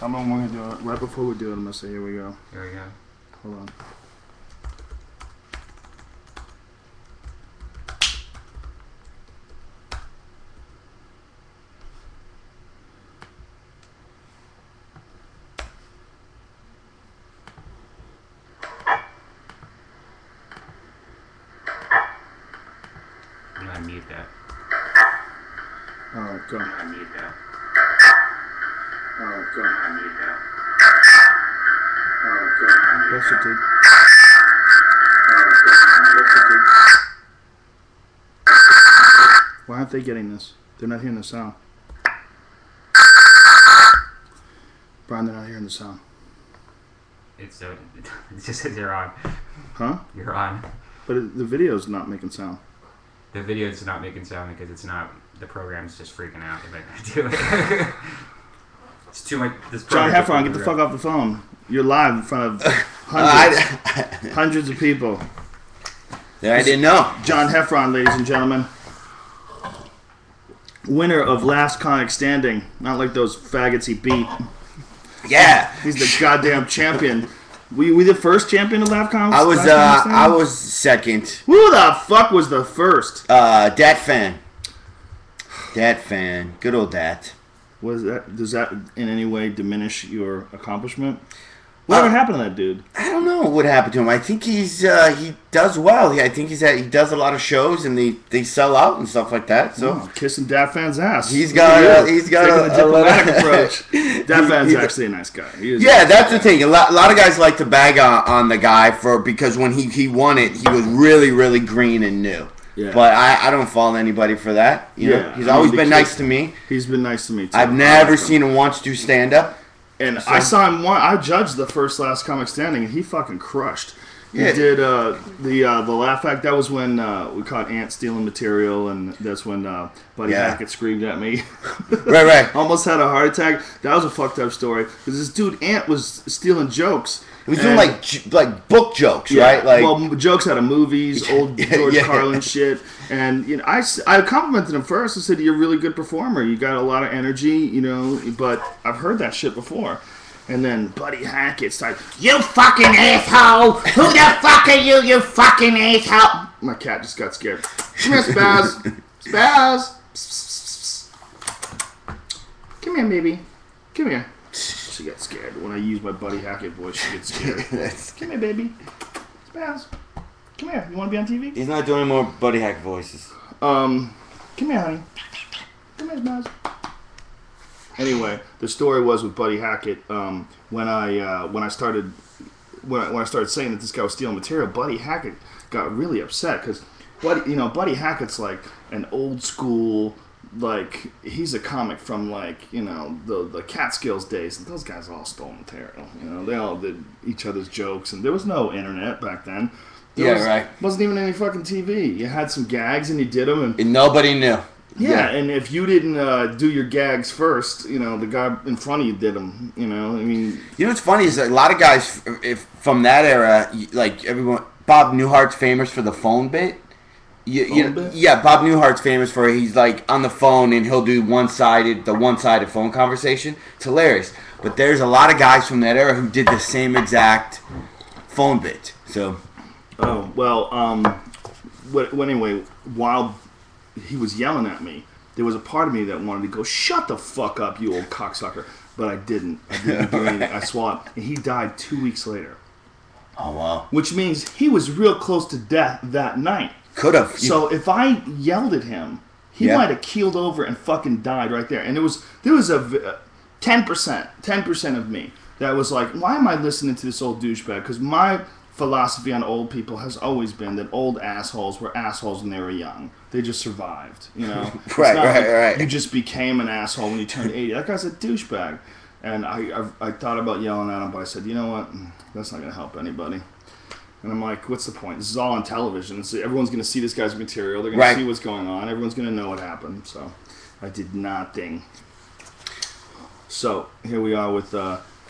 Tell me when we're going to do it. Right before we do it, I'm going to say, here we go. Here we go. Hold on. I'm going to mute that. Alright, go. I'm going to mute that. Alright, go. I'm going to mute that. Alright, go. Yes, it did. Why aren't they getting this? They're not hearing the sound. Brian, they're not hearing the sound. It just says you're on. Huh? You're on. But the video's not making sound. The video is not making sound because it's not. The program's just freaking out. They're not gonna do it. It's too much. John Heffron, get the fuck off the phone. You're live in front of hundreds of people. Yeah, I didn't know. John Heffron, ladies and gentlemen. Winner of Last Comic Standing. Not like those faggots he beat. Yeah. He's the goddamn champion. We the first champion of Last Comic Standing? I was second. Who the fuck was the first? Dat fan. Dat fan. Good old Dat. Does that in any way diminish your accomplishment? Whatever happened to that dude? I don't know what happened to him. I think he does well. I think he does a lot of shows and they sell out and stuff like that. So kissing Dat Fan's ass. He's got a diplomatic approach. Dat Fan's actually a nice guy. That's the thing. A lot of guys like to bag on the guy because when he won it, he was really, really green and new. Yeah. But I don't fault anybody for that. You know, he's always been nice to me. He's been nice to me too. I've never seen him once do stand up. And I saw him I judged the first Last Comic Standing, and he fucking crushed. He did the Laugh Act. That was when we caught Ant stealing material, and that's when Buddy Hackett screamed at me. Right. Almost had a heart attack. That was a fucked up story because this dude Ant was stealing jokes. He was doing like book jokes, right? Like jokes out of movies, old George Carlin shit. And you know, I complimented him first. I said, "You're a really good performer. You got a lot of energy, you know." But I've heard that shit before. And then Buddy Hackett's like, "You fucking asshole! Who the fuck are you? You fucking asshole!" My cat just got scared. Come here, Spaz. Spaz. Come here, baby. Come here. She gets scared. When I use my Buddy Hackett voice, she gets scared. Come here, baby. Spaz. Come here. You want to be on TV? He's not doing more Buddy Hackett voices. Come here, honey. Come here, Spaz. Anyway, the story was with Buddy Hackett. When I started saying that this guy was stealing material, Buddy Hackett got really upset because Buddy Hackett's like an old school. Like, he's a comic from, like, you know, the Catskills days. Those guys all stole material. You know, they all did each other's jokes. And there was no internet back then. There wasn't even any fucking TV. You had some gags and you did them. And nobody knew. Yeah, and if you didn't do your gags first, you know, the guy in front of you did them. You know, I mean... You know what's funny is that a lot of guys from that era, like everyone... Bob Newhart's famous for the phone bit. Bob Newhart's famous for he's like on the phone and he'll do the one-sided phone conversation. It's hilarious. But there's a lot of guys from that era who did the same exact phone bit. So, anyway, while he was yelling at me, there was a part of me that wanted to go, "Shut the fuck up, you old cocksucker!" But I didn't. I didn't do anything. I swallowed, and he died 2 weeks later. Oh wow! Which means he was real close to death that night. Could have. So if I yelled at him, he might have keeled over and fucking died right there. And there was a 10% of me that was like, why am I listening to this old douchebag? Because my philosophy on old people has always been that old assholes were assholes when they were young. They just survived, you know. Right. You just became an asshole when you turned 80. That guy's a douchebag. And I thought about yelling at him, but I said, you know what? That's not going to help anybody. And I'm like, what's the point? This is all on television. So everyone's going to see this guy's material. They're going to see what's going on. Everyone's going to know what happened. So I did nothing. So here we are with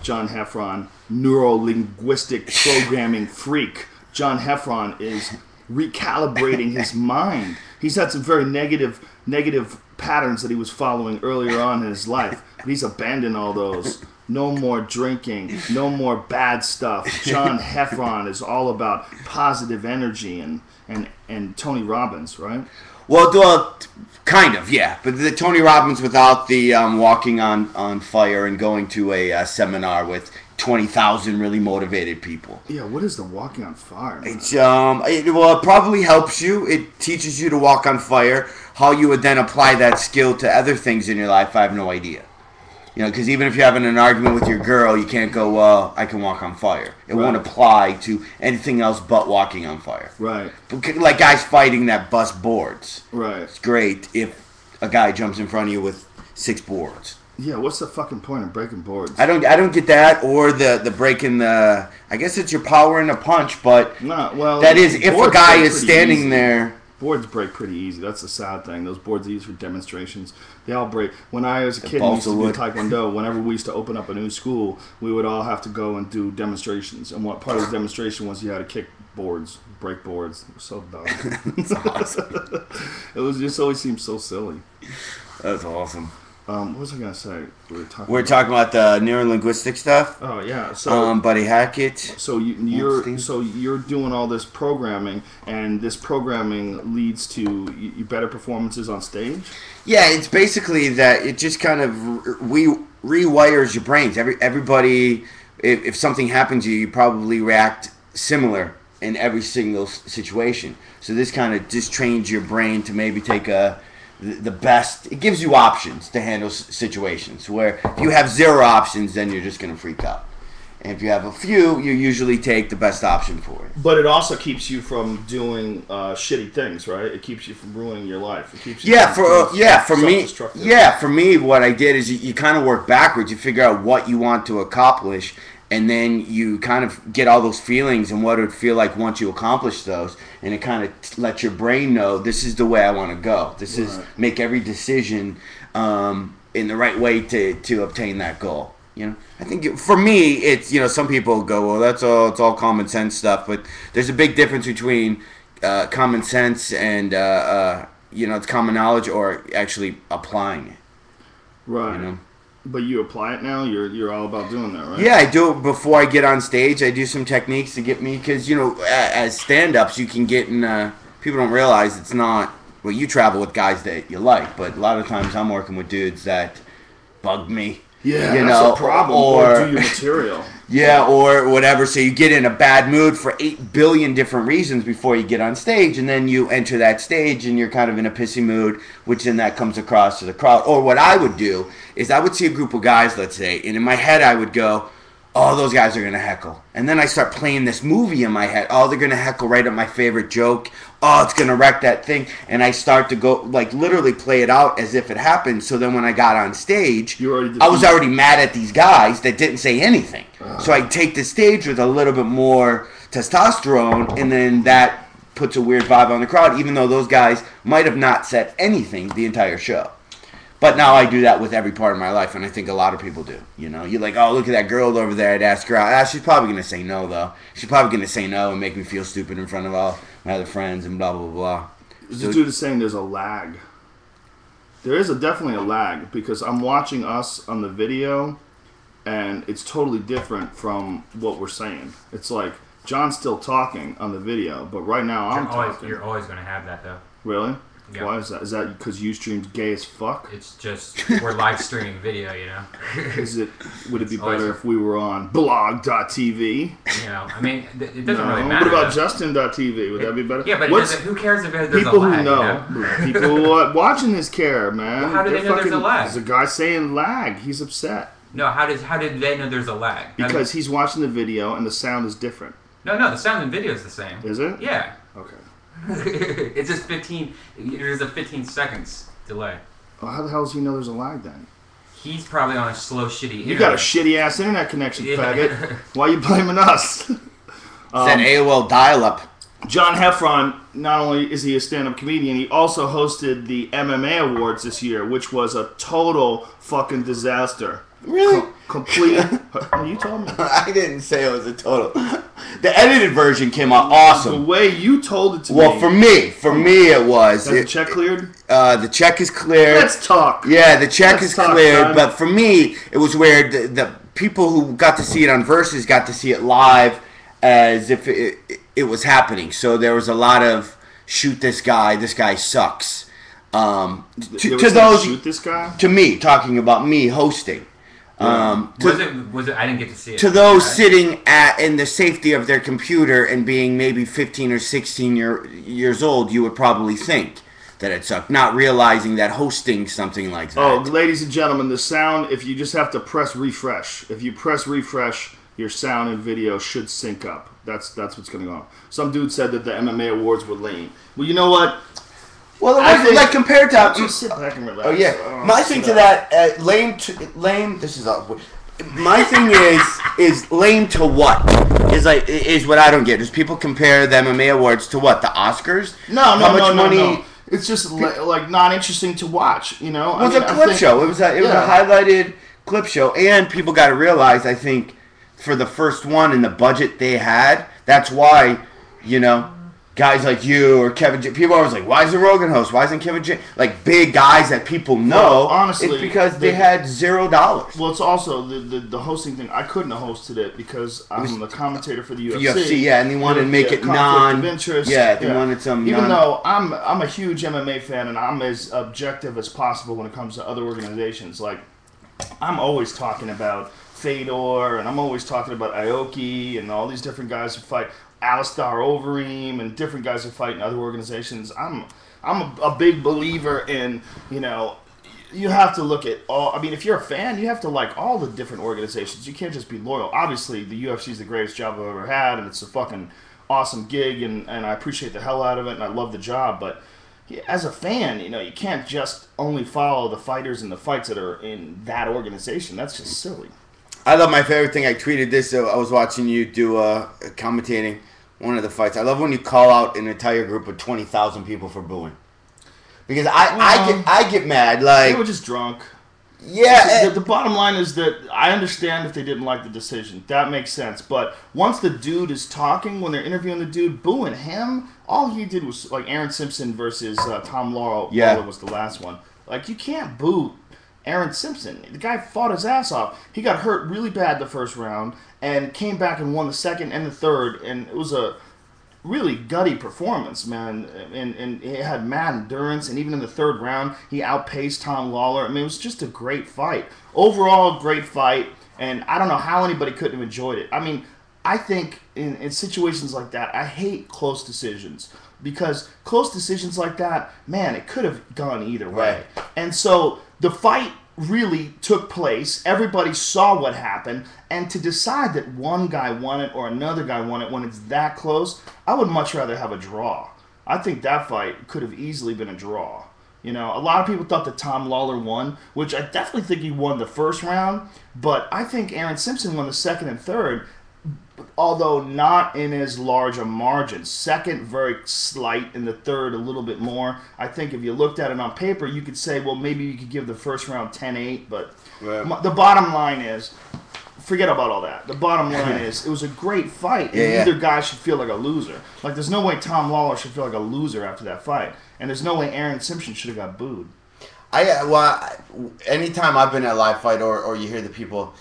John Heffron, neuro-linguistic programming freak. John Heffron is recalibrating his mind. He's had some very negative patterns that he was following earlier on in his life. But he's abandoned all those. No more drinking. No more bad stuff. John Heffron is all about positive energy and Tony Robbins, right? Well, kind of, yeah. But the Tony Robbins without the walking on fire and going to a seminar with 20,000 really motivated people. Yeah, what is the walking on fire, man? It's it probably helps you. It teaches you to walk on fire. How you would then apply that skill to other things in your life, I have no idea. Because even if you're having an argument with your girl, you can't go, well, I can walk on fire. It won't apply to anything else but walking on fire. Right. Like guys fighting that bust boards. Right. It's great if a guy jumps in front of you with 6 boards. Yeah, what's the fucking point of breaking boards? I don't get that, or the breaking the. I guess it's your power in a punch, but that is if a guy is standing there. Boards break pretty easy. That's the sad thing. Those boards used for demonstrations, they all break. When I was a kid and used to do Taekwondo, whenever we used to open up a new school, we would all have to go and do demonstrations. And what part of the demonstration was you had to kick boards, break boards. It was so dumb. That's awesome. It just always seemed so silly. That's awesome. What was I gonna say? We're talking about the neurolinguistic stuff. Oh yeah. So Buddy Hackett. So you're doing all this programming, and this programming leads to better performances on stage. Yeah, it's basically that it just kind of rewires your brains. Everybody, if something happens to you, you probably react similar in every single situation. So this kind of just trains your brain to maybe take the best. It gives you options to handle situations where if you have 0 options, then you're just going to freak out. And if you have a few, you usually take the best option for it. But it also keeps you from doing shitty things, right? It keeps you from ruining your life. It keeps you for me, what I did is you kind of work backwards. You figure out what you want to accomplish, and then you kind of get all those feelings and what it would feel like once you accomplish those. And it kind of lets your brain know, this is the way I want to go. This is make every decision in the right way to obtain that goal. I think for me, it's, some people go, well, it's all common sense stuff. But there's a big difference between common sense and, it's common knowledge or actually applying it. Right. But you apply it now? You're all about doing that, right? Yeah, I do it before I get on stage. I do some techniques to get me, because, as stand-ups, you can get in, people don't realize it's not, well, you travel with guys that you like, but a lot of times I'm working with dudes that bug me. Yeah, that's a problem. Or do your material. Yeah, or whatever. So you get in a bad mood for 8 billion different reasons before you get on stage, and then you enter that stage and you're kind of in a pissy mood, which then that comes across to the crowd. Or what I would do is I would see a group of guys, let's say, and in my head I would go, oh, those guys are going to heckle. And then I start playing this movie in my head. Oh, they're going to heckle right at my favorite joke. Oh, it's going to wreck that thing. And I start to go, literally play it out as if it happened. So then when I got on stage, I was already mad at these guys that didn't say anything. So I take the stage with a little bit more testosterone, and then that puts a weird vibe on the crowd, even though those guys might have not said anything the entire show. But now I do that with every part of my life, and I think a lot of people do. You're like, oh, look at that girl over there. I'd ask her out. She's probably going to say no, though. She's probably going to say no and make me feel stupid in front of all my other friends and blah, blah, blah. This dude is saying there's a lag. There is definitely a lag, because I'm watching us on the video, and it's totally different from what we're saying. It's like John's still talking on the video, but right now I'm talking. You're always going to have that, though. Really? Yeah. Why is that? Is that because Ustream's gay as fuck? It's just, we're live streaming video, Would it be better if we were on blog.tv? I mean, it doesn't really matter. What about Justin.tv? Would that be better? Yeah, but who cares if there's people a lag? Who know. People who are watching this care, man. Well, how do they know there's a lag? There's a guy saying lag. He's upset. No, how did they know there's a lag? Because he's watching the video and the sound is different. No, the sound and video is the same. Is it? Yeah. Okay. It's just 15. There's a 15 seconds delay. Well, how the hell does he know there's a lag then? He's probably on a slow, shitty internet. You got a shitty ass internet connection, faggot. Why are you blaming us? It's that AOL dial-up. John Heffron, not only is he a stand-up comedian, he also hosted the MMA Awards this year, which was a total fucking disaster. Really? complete. You told me. I didn't say it was a total. The edited version came out awesome. The way you told it to me. Well, for me, it was. The check cleared? The check is cleared. Let's talk. Yeah, the check is cleared. Son. But for me, it was where the people who got to see it on Versus got to see it live as if it was happening. So there was a lot of shoot this guy sucks. To those shoot this guy? To me, talking about me hosting. Was it? I didn't get to see it. To those sitting in the safety of their computer and being maybe 15 or 16 years old, you would probably think that it sucked, not realizing that hosting something like that. Oh, ladies and gentlemen, the sound, if you just have to press refresh. If you press refresh, your sound and video should sync up. That's what's going on. Some dude said that the MMA awards were lame. Well, you know what? Well, it wasn't like compared to. Just sit back and relax. Oh yeah, my thing to that lame. This is my thing is lame to what is what I don't get. Is people compare the MMA awards to what, the Oscars? No. It's just like not interesting to watch. You know, it was a clip show. It was a highlighted clip show, and people got to realize, I think, for the first one and the budget they had, that's why, guys like you or Kevin J. People are always like, why isn't Rogan host? Why isn't Kevin J. Like big guys that people know? Well, honestly, it's because they had $0. Well, it's also the hosting thing. I couldn't have hosted it because I'm the commentator for the UFC. UFC, yeah, and they wanted to make it of interest. Yeah, they wanted some. Even though I'm a huge MMA fan and I'm as objective as possible when it comes to other organizations. Like, I'm always talking about Fedor and I'm always talking about Aoki and all these different guys who fight. Alistair Overeem and different guys who fight in other organizations. I'm a big believer in, you have to look at all. I mean, if you're a fan, you have to like all the different organizations. You can't just be loyal. Obviously, the UFC is the greatest job I've ever had, and it's a fucking awesome gig, and I appreciate the hell out of it, and I love the job. But as a fan, you can't just only follow the fighters and the fights that are in that organization. That's just silly. I love my favorite thing. I tweeted this. So I was watching you do commentating one of the fights. I love when you call out an entire group of 20,000 people for booing, because I get mad. Like, they were just drunk. Yeah. The bottom line is that I understand if they didn't like the decision. That makes sense. But once the dude is talking, when they're interviewing the dude, booing him, all he did was like Aaron Simpson versus Tom Laurel. Yeah. Laurel was the last one. Like, you can't boo Aaron Simpson. The guy fought his ass off. He got hurt really bad the first round and came back and won the second and the third, and it was a really gutty performance, man. And he had mad endurance, and even in the third round, he outpaced Tom Lawler. I mean, it was just a great fight. Overall, great fight, and I don't know how anybody couldn't have enjoyed it. I mean, I think in situations like that, I hate close decisions. Because close decisions like that, man, it could have gone either way. Right. And so the fight really took place. Everybody saw what happened. And to decide that one guy won it or another guy won it when it's that close, I would much rather have a draw. I think that fight could have easily been a draw. A lot of people thought that Tom Lawler won, which I definitely think he won the first round. But I think Aaron Simpson won the second and third, although not in as large a margin. Second, very slight. In the third, a little bit more. I think if you looked at it on paper, you could say, well, maybe you could give the first round 10-8. But the bottom line is, forget about all that. The bottom line is, it was a great fight. And neither guy should feel like a loser. Like, there's no way Tom Lawler should feel like a loser after that fight. And there's no way Aaron Simpson should have got booed. Anytime I've been at a live fight or you hear the people,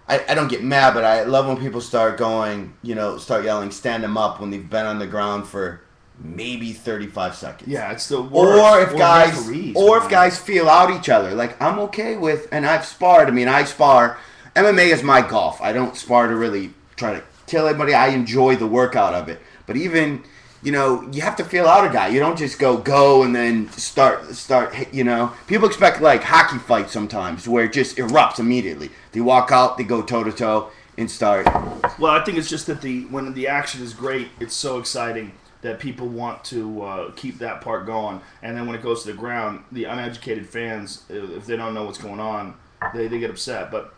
I don't get mad, but I love when people start going, start yelling, stand them up when they've been on the ground for maybe 35 seconds. Yeah, it's the worst. If guys feel out each other. Like, I'm okay with, and I've sparred. I mean, I spar. MMA is my golf. I don't spar to really try to kill anybody. I enjoy the workout of it. But even, you have to feel out a guy. You don't just go and then start. People expect like hockey fights sometimes where it just erupts immediately. They walk out, they go toe-to-toe and start. Well, I think it's just that when the action is great, it's so exciting that people want to keep that part going. And then when it goes to the ground, the uneducated fans, if they don't know what's going on, they get upset. But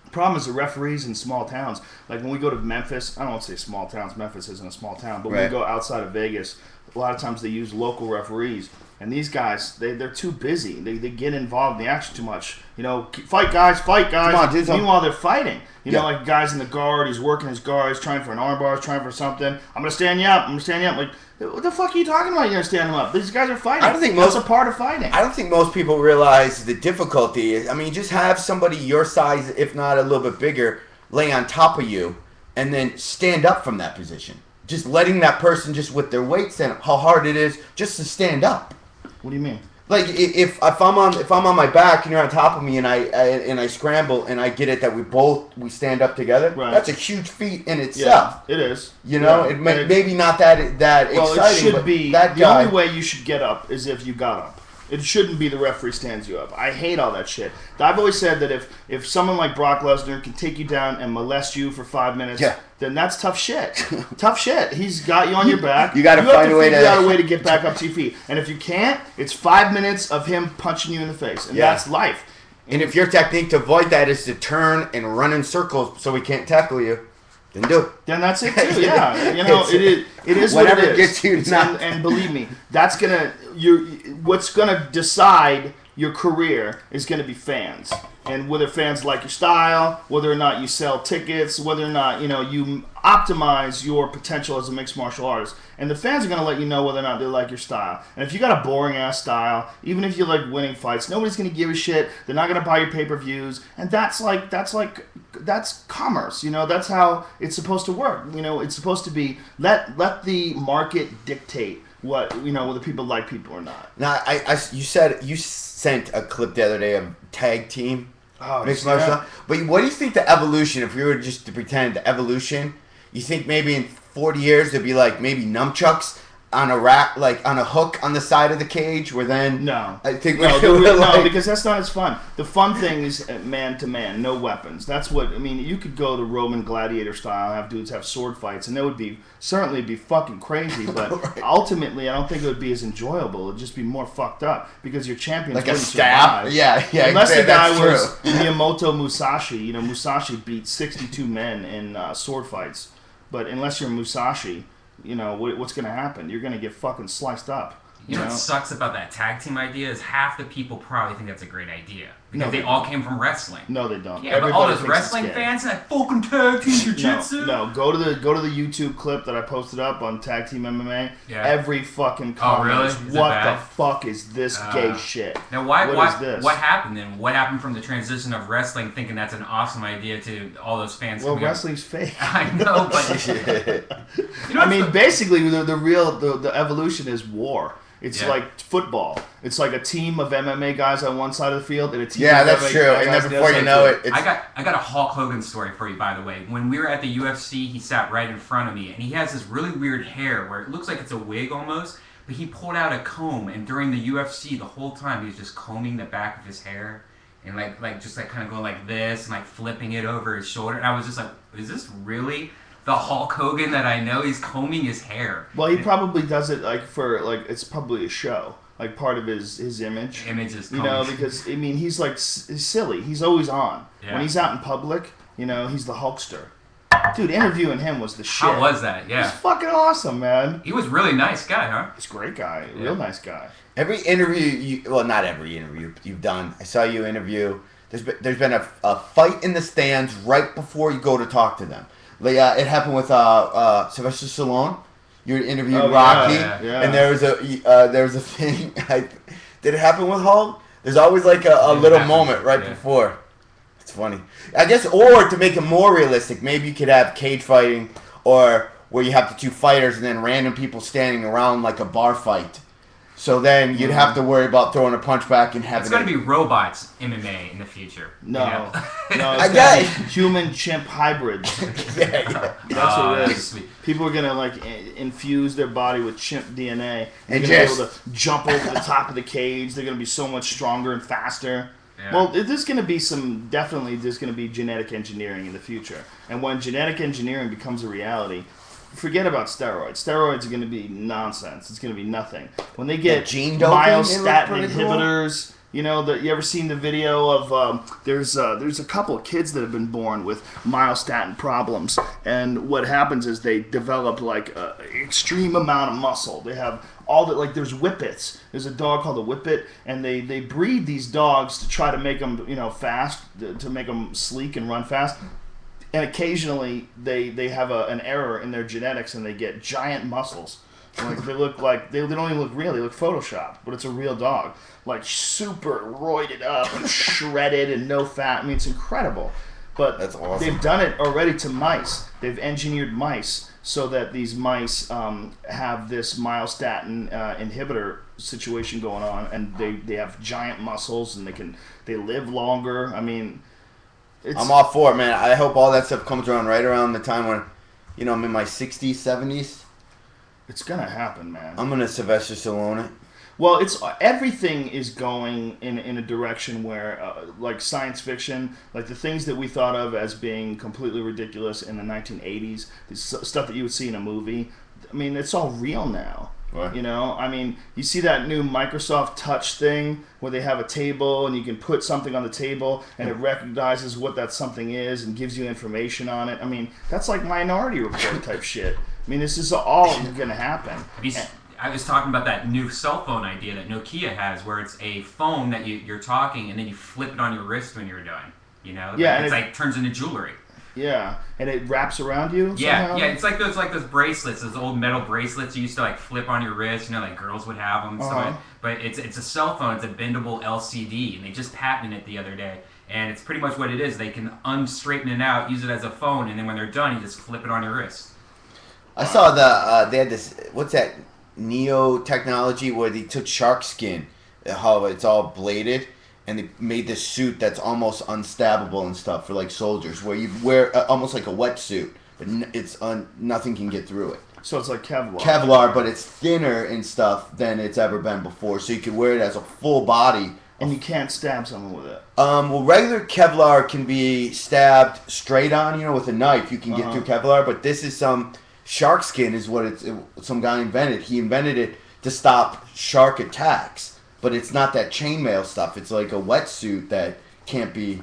the problem is the referees in small towns. Like when we go to Memphis, I don't want to say small towns. Memphis isn't a small town. But when we go outside of Vegas, a lot of times they use local referees. And these guys, they're too busy. They get involved in the action too much. You know, fight guys, fight guys. Come on, dude, meanwhile, they're fighting. You know, like guys in the guard, he's working his guard, he's trying for an armbar, he's trying for something. I'm going to stand you up, Like, what the fuck are you talking about? You're going to stand them up. These guys are fighting. I don't think that's a part of fighting. I don't think most people realize the difficulty is, I mean, just have somebody your size, if not a little bit bigger, lay on top of you and then stand up from that position. Just letting that person just with their weight stand up, how hard it is just to stand up. What do you mean? Like if I'm on my back and you're on top of me and I scramble and I get it that we stand up together. Right. That's a huge feat in itself. Yeah, it is. You know, it maybe not that exciting. Well, it should be. The only way you should get up is if you got up. It shouldn't be the referee stands you up. I hate all that shit. I've always said that if someone like Brock Lesnar can take you down and molest you for 5 minutes, then that's tough shit. Tough shit. He's got you on your back. You got to find a way to get back up to your feet. And if you can't, it's 5 minutes of him punching you in the face, and that's life. And if your technique to avoid that is to turn and run in circles so he can't tackle you, then do it. Then that's it too. Yeah, you know, it is whatever what it is. Gets you and believe me, that's what's gonna decide your career is gonna be fans, and whether fans like your style, whether or not you sell tickets, whether or not you optimize your potential as a mixed martial artist. And the fans are gonna let you know whether or not they like your style. And if you got a boring ass style, even if you like winning fights, nobody's gonna give a shit. They're not gonna buy your pay-per-views, and that's commerce. You know, that's how it's supposed to work. You know, it's supposed to be let the market dictate whether people like people or not. Now, you sent a clip the other day of tag team mixed martial arts. But what do you think the evolution? If we were just to pretend the evolution, you think maybe in 40 years there'd be like maybe nunchucks on a rack, like on a hook on the side of the cage, where then I think no, because that's not as fun. The fun thing is man to man, no weapons. That's what I mean. You could go the Roman gladiator style, have dudes have sword fights, and that would certainly be fucking crazy. But ultimately, I don't think it would be as enjoyable. It'd just be more fucked up because your champions like wouldn't a staff. survive. Yeah. Unless the guy was Miyamoto Musashi. You know, Musashi beat 62 men in sword fights. But unless you're Musashi, you know, what's going to happen? You're going to get fucking sliced up. You know what sucks about that tag team idea is half the people probably think that's a great idea. Because they all came from wrestling. No, they don't. Yeah, but all those wrestling fans and that fucking tag team jiu-jitsu. No, go to the YouTube clip that I posted up on Tag Team MMA. Yeah. Every fucking comment is, what the fuck is this gay shit? Now what is this? What happened then? What happened from the transition of wrestling thinking that's an awesome idea to all those fans? Well, wrestling's fake. I know, but basically the evolution is war. It's like football. It's like a team of MMA guys on one side of the field and a team of that's MMA true. guys And then before you know it, I got a Hulk Hogan story for you, by the way. When we were at the UFC, he sat right in front of me, and he has this really weird hair where it looks like it's a wig almost, but he pulled out a comb, and during the UFC, the whole time, he was just combing the back of his hair and just kind of going like this and like flipping it over his shoulder. And I was just like, is this really the Hulk Hogan that I know? He's combing his hair. Well, he probably does it it's probably a show, like part of his image. Image is because he's he's silly. He's always on. Yeah. When he's out in public, he's the Hulkster. Dude, interviewing him was the shit. How was that? Yeah, he's fucking awesome, man. He was a really nice guy, huh? He's a great guy, real nice guy. Every interview, not every interview you've done. I saw you interview. There's been a fight in the stands right before you go to talk to them. Like, it happened with Sylvester Stallone. You interviewed Rocky, and there was a thing. Did it happen with Hulk? There's always like a little moment right before. It's funny, I guess. Or to make it more realistic, maybe you could have cage fighting, or where you have the two fighters and then random people standing around like a bar fight. So then you'd have to worry about throwing a punch back and having. It's going to be robots MMA in the future. No, I got human chimp hybrids. That's what it is. Sweet. People are going to infuse their body with chimp DNA. They're going to be able to jump over the top of the cage. They're going to be so much stronger and faster. Yeah. Well, there's going to be there's going to be genetic engineering in the future. And when genetic engineering becomes a reality, forget about steroids. Steroids are going to be nonsense. It's going to be nothing. When they get myostatin inhibitors, You know, you ever seen the video of there's a couple of kids that have been born with myostatin problems, and what happens is they develop like an extreme amount of muscle. They have all the like there's whippets. There's a dog called a whippet, and they breed these dogs to try to make them fast, to make them sleek and run fast. And occasionally they have an error in their genetics, and they get giant muscles. Like they look like they don't even look real. They look photoshopped, but it's a real dog. Like super roided up and shredded and no fat. I mean, it's incredible. But that's awesome. They've done it already to mice. They've engineered mice so that these mice have this myostatin inhibitor situation going on, and they have giant muscles, and they live longer. I mean, I'm all for it, man. I hope all that stuff comes around right around the time when, I'm in my 60s, 70s. It's gonna happen, man. I'm gonna Sylvester Stallone it. Well, everything is going in a direction where, like science fiction, like the things that we thought of as being completely ridiculous in the 1980s, the stuff that you would see in a movie. I mean, it's all real now. Right. I mean, you see that new Microsoft Touch thing where they have a table and you can put something on the table and it recognizes what that something is and gives you information on it. I mean, that's like Minority Report type shit. I mean, this is all going to happen. I was talking about that new cell phone idea that Nokia has, where it's a phone that you're talking and then you flip it on your wrist when you're done. Yeah, it's like turns into jewelry. Yeah, and it wraps around you. Yeah, somehow? yeah. It's like those bracelets, those old metal bracelets you used to like flip on your wrist. Like girls would have them. Uh-huh. But it's a cell phone. It's a bendable LCD, and they just patented it the other day. And it's pretty much what it is. They can unstraighten it out, use it as a phone, and then when they're done, you just flip it on your wrist. I saw they had this, what's that, Neo technology where they took shark skin, how it's all bladed, and they made this suit that's almost unstabbable and stuff for like soldiers, where you wear almost like a wetsuit, but nothing can get through it. So it's like Kevlar. Kevlar, but it's thinner and stuff than it's ever been before, so you can wear it as a full body. And you can't stab someone with it. Well, regular Kevlar can be stabbed straight on, with a knife. You can get through Kevlar, but this is some... Shark skin is what some guy invented. He invented it to stop shark attacks, but it's not that chainmail stuff. It's like a wetsuit that can't be.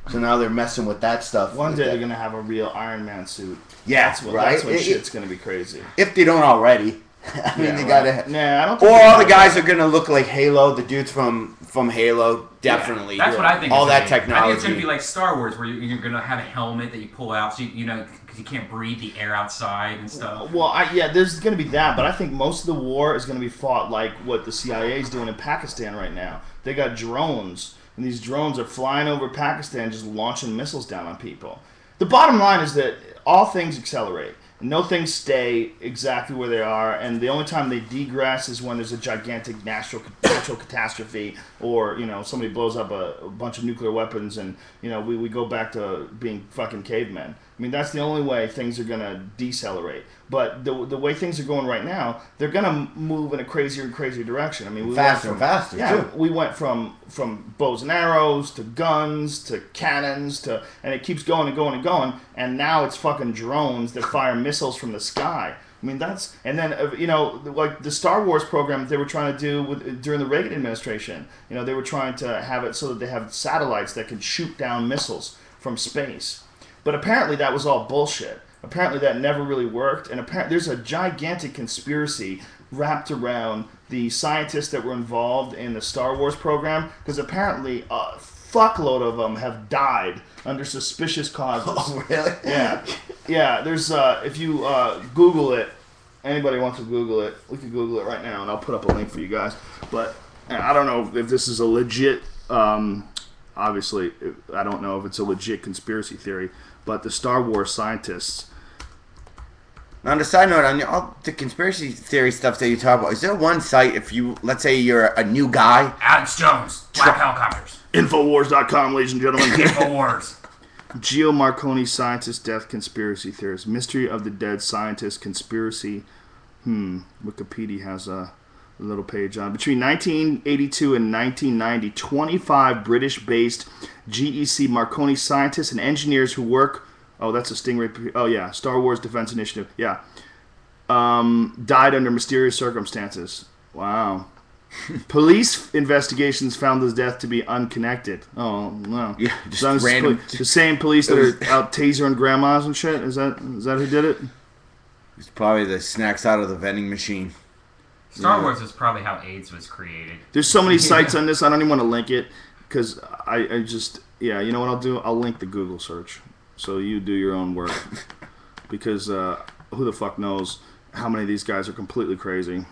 So now they're messing with that stuff. One day they're gonna have a real Iron Man suit. Yeah, that's when shit's gonna be crazy. If they don't already. I mean, they gotta. Nah, I don't. Think or all the guys are gonna look like Halo. The dudes from Halo, definitely. Yeah, that's what I think. All that technology. I think it's gonna be like Star Wars, where you're gonna have a helmet that you pull out, so because you can't breathe the air outside and stuff. Well, there's gonna be that, but I think most of the war is gonna be fought like what the CIA is doing in Pakistan right now. They got drones, and these drones are flying over Pakistan, just launching missiles down on people. The bottom line is that all things accelerate. No things stay exactly where they are, and the only time they degress is when there's a gigantic natural catastrophe, or somebody blows up a bunch of nuclear weapons, and we go back to being fucking cavemen. I mean, that's the only way things are gonna decelerate. But the way things are going right now, they're gonna move in a crazier and crazier direction. I mean, faster and faster. Yeah, too. we went from bows and arrows to guns to cannons and it keeps going and going and going. And now it's fucking drones that fire missiles from the sky. I mean, and then like the Star Wars program that they were trying to do during the Reagan administration. They were trying to have it so that they have satellites that can shoot down missiles from space. But apparently that was all bullshit. Apparently that never really worked, and apparently there's a gigantic conspiracy wrapped around the scientists that were involved in the Star Wars program, because apparently a fuckload of them have died under suspicious causes. Oh, really? Yeah. There's if you Google it, anybody wants to Google it, we can Google it right now, and I'll put up a link for you guys. But I don't know if this is a legit. Obviously, I don't know if it's a legit conspiracy theory, but the Star Wars scientists. Now, on the side note, on all the conspiracy theory stuff that you talk about, is there one site, let's say you're a new guy? Alex Jones, Black Helicopters. Infowars.com, ladies and gentlemen. Infowars. Geo Marconi scientist death conspiracy theorist. Mystery of the dead scientist conspiracy. Wikipedia has a little page on. Between 1982 and 1990, 25 British-based GEC Marconi scientists and engineers who work... Oh, that's a Stingray... Oh, yeah. Star Wars Defense Initiative. Yeah. Died under mysterious circumstances. Wow. Police investigations found his death to be unconnected. Oh, no. Yeah, just random. The same police that are out tasering grandmas and shit? Is that who did it? It's probably the snacks out of the vending machine. Star Wars is probably how AIDS was created. There's so many sites on this, I don't even want to link it. Because I just... Yeah, you know what I'll do? I'll link the Google search. So you do your own work. Because who the fuck knows how many of these guys are completely crazy.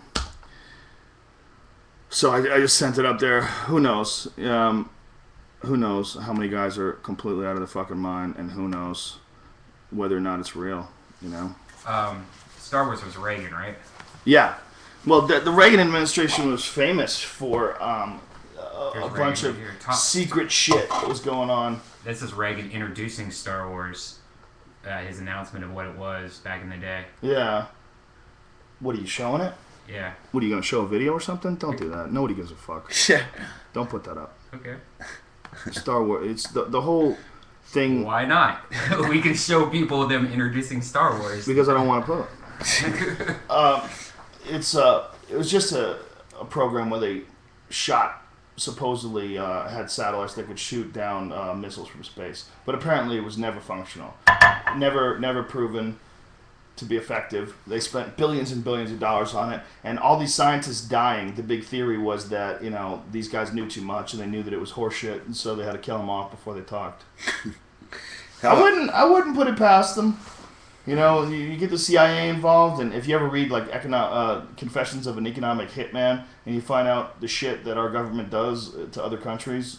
So I just sent it up there. Who knows? Who knows how many guys are completely out of their fucking mind, and who knows whether or not it's real, you know? Star Wars was Reagan, right? Yeah. Well, the Reagan administration was famous for a bunch of secret shit that was going on. This is Reagan introducing Star Wars, his announcement of what it was back in the day. Yeah. What, are you showing it? Yeah. What, are you going to show a video or something? Don't do that. Nobody gives a fuck. Yeah. Don't put that up. Okay. Star Wars. It's the whole thing. Why not? We can show people them introducing Star Wars. Because I don't want to put it. It was just a program where they supposedly had satellites that could shoot down missiles from space. But apparently it was never functional. Never proven to be effective. They spent billions and billions of dollars on it, and all these scientists dying. The big theory was that these guys knew too much, and they knew that it was horseshit, and so they had to kill them off before they talked. I wouldn't put it past them. You get the CIA involved, and if you ever read like Confessions of an Economic Hitman, and you find out the shit that our government does to other countries,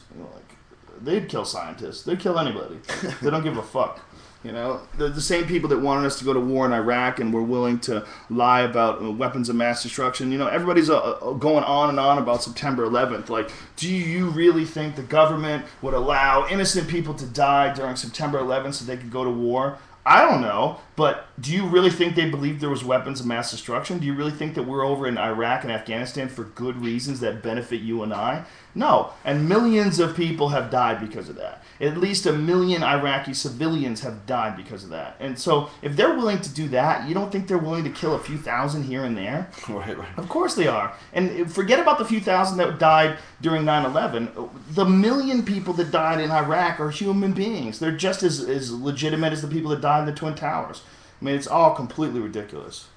they'd kill scientists. They'd kill anybody. They don't give a fuck. The same people that wanted us to go to war in Iraq and were willing to lie about weapons of mass destruction. Everybody's going on and on about September 11th. Like, do you really think the government would allow innocent people to die during September 11th so they could go to war? I don't know, but do you really think they believed there was weapons of mass destruction? Do you really think that we're over in Iraq and Afghanistan for good reasons that benefit you and I? No, and millions of people have died because of that. At least 1 million Iraqi civilians have died because of that. And so if they're willing to do that, you don't think they're willing to kill a few thousand here and there? Right. Of course they are. And forget about the few thousand that died during 9/11. The 1 million people that died in Iraq are human beings. They're just as legitimate as the people that died in the Twin Towers. I mean, it's all completely ridiculous.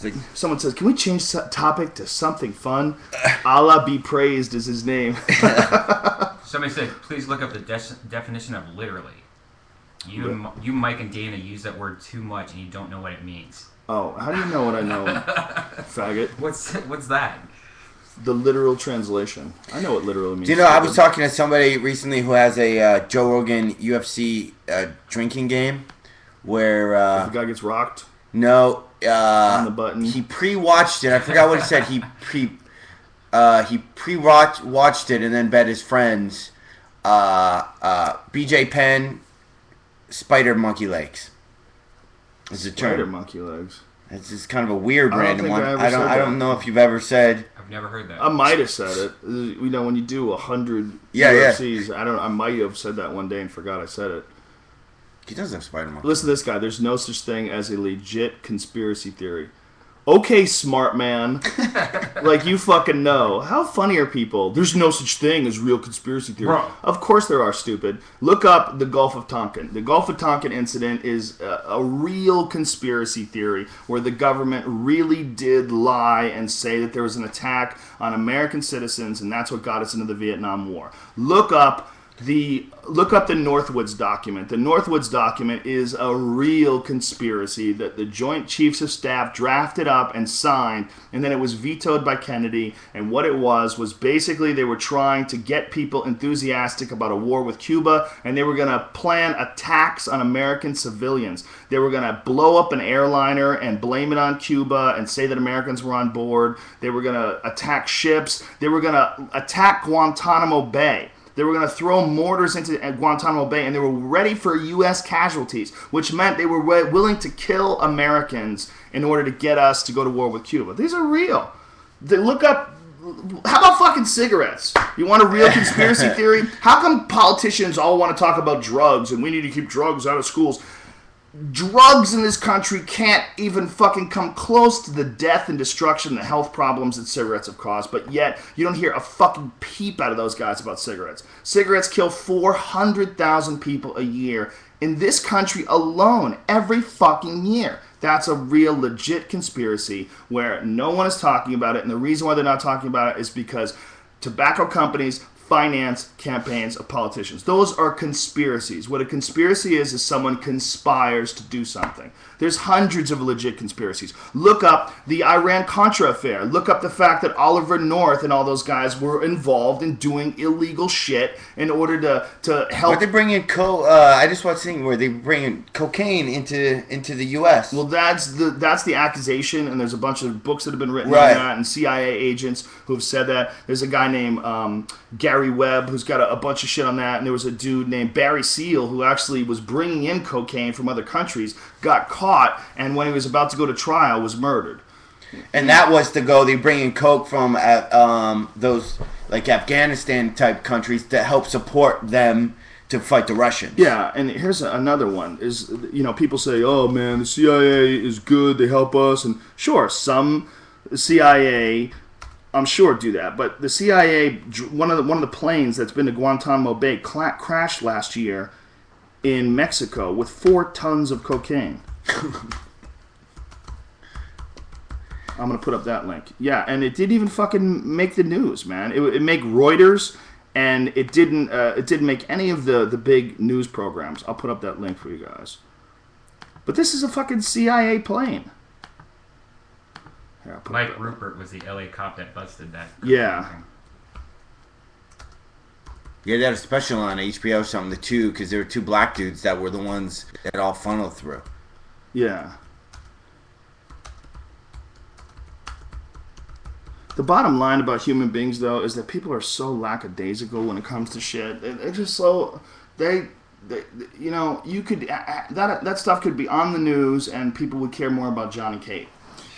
Like, someone says, can we change topic to something fun? Allah be praised is his name. Somebody said, please look up the definition of literally. You, Mike, and Dana use that word too much, and you don't know what it means. Oh, how do you know what I know, faggot? What's that? The literal translation. I know what literally means. Do you know, I was talking to somebody recently who has a Joe Rogan UFC drinking game where... the guy gets rocked? No. On the button. He pre-watched it. I forgot what he said. He pre-watched it and then bet his friends BJ Penn spider monkey legs. Is the term. Spider monkey legs. It's just kind of a weird random one. I don't know if you've ever said. I've never heard that. I might have said it. When you do 100 UFCs, I might have said that one day and forgot I said it. He does have spider monkey. Listen to this guy. There's no such thing as a legit conspiracy theory. Okay, smart man. Like, you fucking know. How funny are people? There's no such thing as real conspiracy theory. Bro. Of course there are, stupid. Look up the Gulf of Tonkin. The Gulf of Tonkin incident is a real conspiracy theory where the government really did lie and say that there was an attack on American citizens, and that's what got us into the Vietnam War. Look up the Northwoods document. The Northwoods document is a real conspiracy that the Joint Chiefs of Staff drafted up and signed, and then it was vetoed by Kennedy. And what it was basically they were trying to get people enthusiastic about a war with Cuba, and they were going to plan attacks on American civilians. They were going to blow up an airliner and blame it on Cuba and say that Americans were on board. They were going to attack ships. They were going to attack Guantanamo Bay. They were going to throw mortars into Guantanamo Bay, and they were ready for U.S. casualties, which meant they were willing to kill Americans in order to get us to go to war with Cuba. These are real. They look up. How about fucking cigarettes? You want a real conspiracy theory? How come politicians all want to talk about drugs and we need to keep drugs out of schools? drugs in this country can't even fucking come close to the death and destruction, the health problems that cigarettes have caused, but yet you don't hear a fucking peep out of those guys about cigarettes. Cigarettes kill 400,000 people a year in this country alone, every fucking year. That's a real legit conspiracy where no one is talking about it, and the reason why they're not talking about it is because tobacco companies finance campaigns of politicians. Those are conspiracies. What a conspiracy is someone conspires to do something. There's hundreds of legit conspiracies. Look up the Iran-Contra affair. Look up the fact that Oliver North and all those guys were involved in doing illegal shit in order to help. But they bring in I just watched a thing where they bring in cocaine into the U.S. Well, that's the accusation, and there's a bunch of books that have been written right. on that, and CIA agents who have said that. There's a guy named Gary Webb who's got a bunch of shit on that, and there was a dude named Barry Seal who actually was bringing in cocaine from other countries, got caught, and when he was about to go to trial was murdered. And that was to go, they bring in coke from those like Afghanistan type countries to help support them to fight the Russians. Yeah, and here's another one is, people say, oh man, the CIA is good, they help us, and sure, some CIA I'm sure do that, but the CIA, one of the planes that's been to Guantanamo Bay crashed last year in Mexico with 4 tons of cocaine. I'm gonna put up that link. Yeah, and it didn't even fucking make the news, man. It made Reuters, and it didn't make any of the big news programs. I'll put up that link for you guys. But this is a fucking CIA plane. Here, Mike Rupert was the LA cop that busted that. Yeah. Yeah, they had a special on HBO or something too, because there were 2 black dudes that were the ones that all funneled through. Yeah. The bottom line about human beings, though, is that people are so lackadaisical when it comes to shit. They're just so you could that stuff could be on the news and people would care more about John and Kate.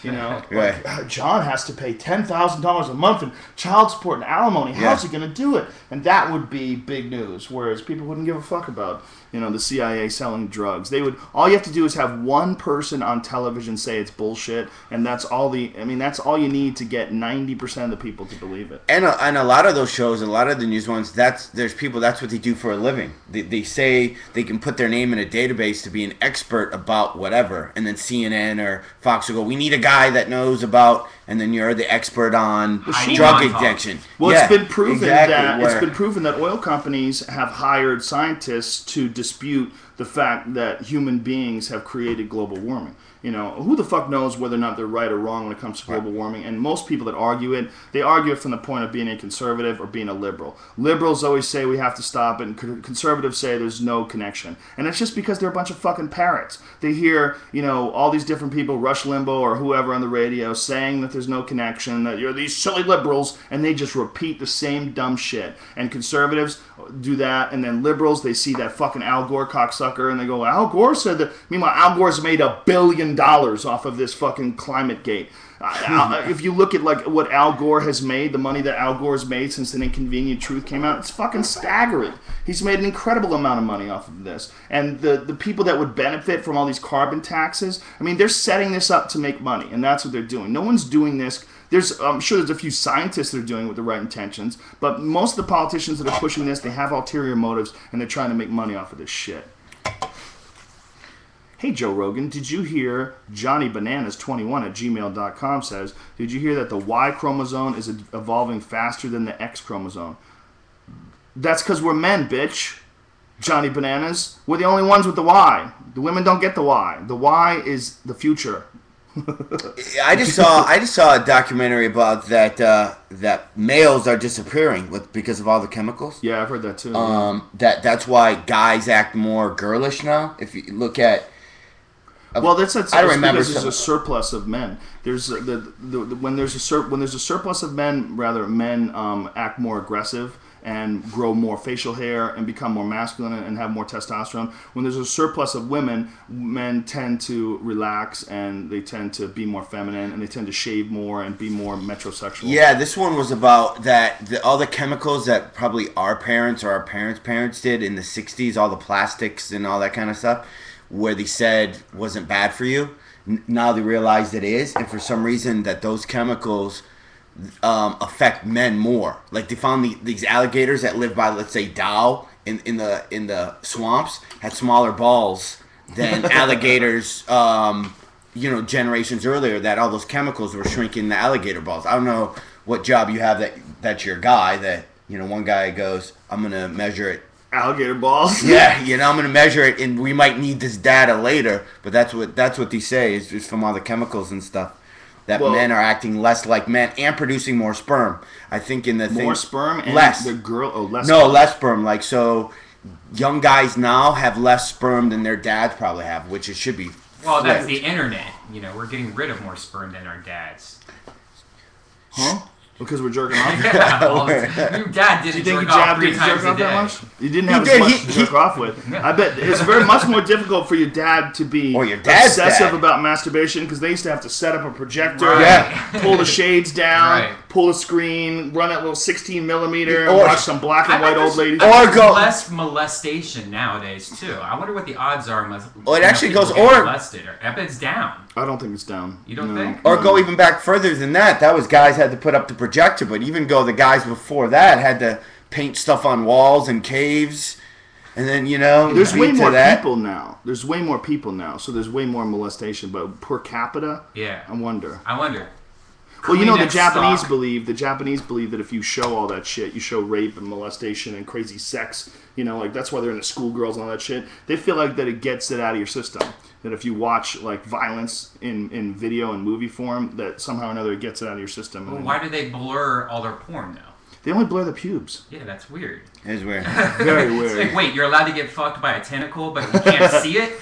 Right. Like, John has to pay $10,000 a month in child support and alimony. How's he going to do it? And that would be big news. Whereas people wouldn't give a fuck about, the CIA selling drugs. They would. All you have to do is have one person on television say it's bullshit, and that's all that's all you need to get 90% of the people to believe it. And a lot of those shows, a lot of the news ones, there's people, that's what they do for a living. They say they can put their name in a database to be an expert about whatever, and then CNN or Fox will go, we need a guy that knows about, and then you're the expert on drug addiction. Well, it's been proven that oil companies have hired scientists to dispute the fact that human beings have created global warming. Who the fuck knows whether or not they're right or wrong when it comes to global warming? And most people that argue it, they argue it from the point of being a conservative or being a liberal. Liberals always say we have to stop it, and conservatives say there's no connection. And it's just because they're a bunch of fucking parrots. They hear, all these different people, Rush Limbaugh or whoever on the radio, saying that there's no connection, that you're these silly liberals, and they just repeat the same dumb shit. And conservatives do that, and then liberals, they see that fucking Al Gore cocksucker, and they go, Al Gore said that. Meanwhile, Al Gore's made $1 billion off of this fucking climate gate. If you look at like what Al Gore has made, the money that Al Gore's made since An Inconvenient Truth came out, it's fucking staggering. He's made an incredible amount of money off of this. And the people that would benefit from all these carbon taxes, they're setting this up to make money, and that's what they're doing. No one's doing this. I'm sure there's a few scientists that are doing it with the right intentions, but most of the politicians that are pushing this, they have ulterior motives, and they're trying to make money off of this shit. Hey, Joe Rogan, did you hear JohnnyBananas21@gmail.com says, did you hear that the Y chromosome is evolving faster than the X chromosome? That's because we're men, bitch. Johnny Bananas. We're the only ones with the Y. The women don't get the Y. The Y is the future. I just saw a documentary about that males are disappearing because of all the chemicals. Yeah, I've heard that too. That's why guys act more girlish now. If you look at that's I don't remember because there's a surplus of men. There's when there's a surplus of men, rather men act more aggressive and grow more facial hair and become more masculine and have more testosterone. When there's a surplus of women, men tend to relax and they tend to be more feminine and they tend to shave more and be more metrosexual. Yeah, this one was about all the chemicals that probably our parents or our parents' did in the 60s, all the plastics and all that kind of stuff, where they said wasn't bad for you. Now they realize it is, and for some reason that those chemicals affect men more. Like they found these alligators that live by, let's say, Dow in the swamps had smaller balls than alligators. Generations earlier, that all those chemicals were shrinking the alligator balls. I don't know what job you have that's your guy. That one guy goes, I'm gonna measure it. Alligator balls. Yeah, I'm gonna measure it, and we might need this data later. But that's what they say is just from all the chemicals and stuff. That men are acting less like men and producing more sperm. I think in the more sperm and less. The girl less. No, sperm. less sperm. Like so, young guys now have less sperm than their dads probably have, which it should be. Well, that's the internet. We're getting rid of more sperm than our dads. Huh? Because we're jerking off? Yeah, well, your dad didn't jerk off 3 times a day. That much? You didn't have as much to jerk off with. I bet it's very much more difficult for your dad to be obsessive about masturbation because they used to have to set up a projector, pull the shades down, pull the screen, run that little 16 millimeter, and watch some black and white old ladies. Or go less molestation nowadays too. I wonder what the odds are. It actually goes molested. I bet it's down. I don't think it's down. You don't think? Or go even back further than that. That was guys had to put up the projector, but even the guys before that had to paint stuff on walls and caves, and then there's way more people now. There's way more people now, so there's way more molestation. But per capita, I wonder. Well, the Japanese believe that if you show all that shit, you show rape and molestation and crazy sex. That's why they're into schoolgirls and all that shit. They feel like that it gets it out of your system. That if you watch like violence in video and movie form, that somehow or another it gets it out of your system. Well, why do they blur all their porn now? They only blur the pubes. Yeah, that's weird. It is weird. Very weird. It's like, wait, you're allowed to get fucked by a tentacle, but you can't see it?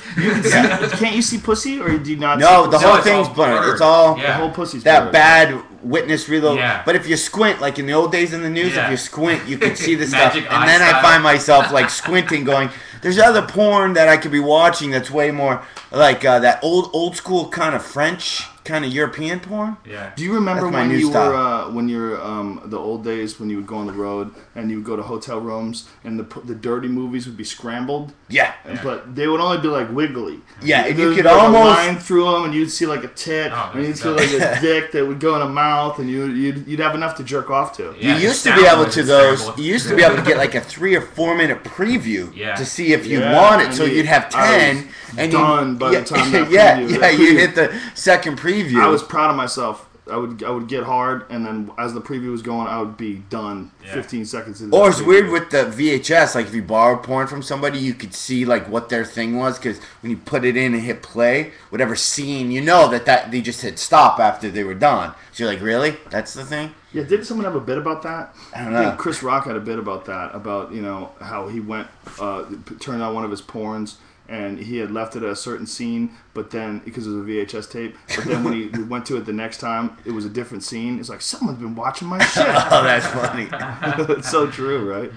Can't you see pussy, or do you not? No, the whole thing's blurred. It's all the whole pussy's that blurred. bad witness reload. Yeah. But if you squint, like in the old days in the news, if you squint, you can see the stuff. Magic And then eye I find myself like squinting, going, "There's other porn that I could be watching that's way more like that old school kind of French." Kind of European porn. Yeah. Do you remember when you were the old days when you would go on the road and you would go to hotel rooms and the dirty movies would be scrambled? Yeah. But they would only be like wiggly. Yeah, and you could like almost a line through them, and you'd see like a tit, and you'd see like a dick that would go in a mouth, and you'd have enough to jerk off to. Yeah, you used to be able to You used to be able to get like a 3 or 4 minute preview to see if you want it. So you'd have 10 and done by the time that preview. You hit the second preview. I was proud of myself. I would get hard, and then as the preview was going, I would be done 15 seconds into Or it's weird with the VHS. Like if you borrowed porn from somebody, you could see like what their thing was, because when you put it in and hit play, whatever scene, that they just hit stop after they were done. So you're like, really? That's the thing? Yeah, didn't someone have a bit about that? I don't know. I think Chris Rock had a bit about that, about how he went turned on one of his porns. And he had left it at a certain scene, but then, because it was a VHS tape, but then when he went to it the next time, it was a different scene. It's like, someone's been watching my shit. Oh, that's funny. It's so true, right?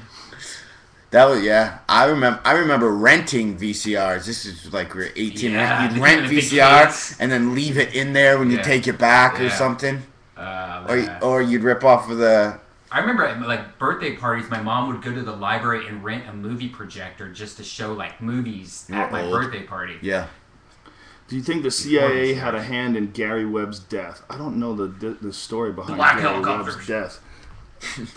That was, I remember renting VCRs. This is like we were 18. Yeah, You'd rent VCR and then leave it in there when you take it back or something. Or you'd rip off of the... I remember at like birthday parties, my mom would go to the library and rent a movie projector just to show like movies at my birthday party. Yeah. Do you think the CIA had a hand in Gary Webb's death? I don't know the story behind Gary Webb's death.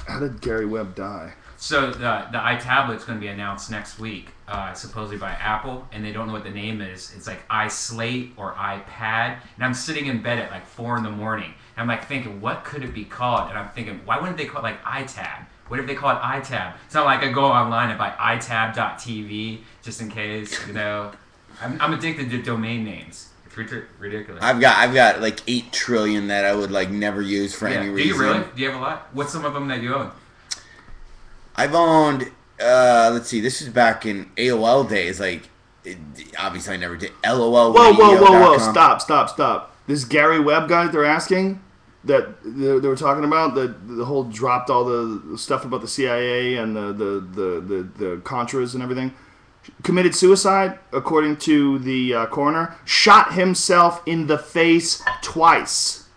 How did Gary Webb die? So the iTablet's going to be announced next week, supposedly by Apple, and they don't know what the name is. It's like iSlate or iPad, and I'm sitting in bed at like 4 in the morning. I'm like thinking, what could it be called? And I'm thinking, why wouldn't they call it like iTab? What if they call it iTab? It's not like I go online and buy iTab.tv just in case, I'm addicted to domain names. It's ridiculous. I've got like 8 trillion that I would like never use for any reason. Do you really? Do you have a lot? What's some of them that you own? I've owned, let's see, this is back in AOL days. Like, obviously I never did. LOL. Whoa. Stop. This Gary Webb guy they're asking? that they were talking about, the whole dropped all the stuff about the CIA and the Contras and everything, committed suicide, according to the coroner, shot himself in the face twice.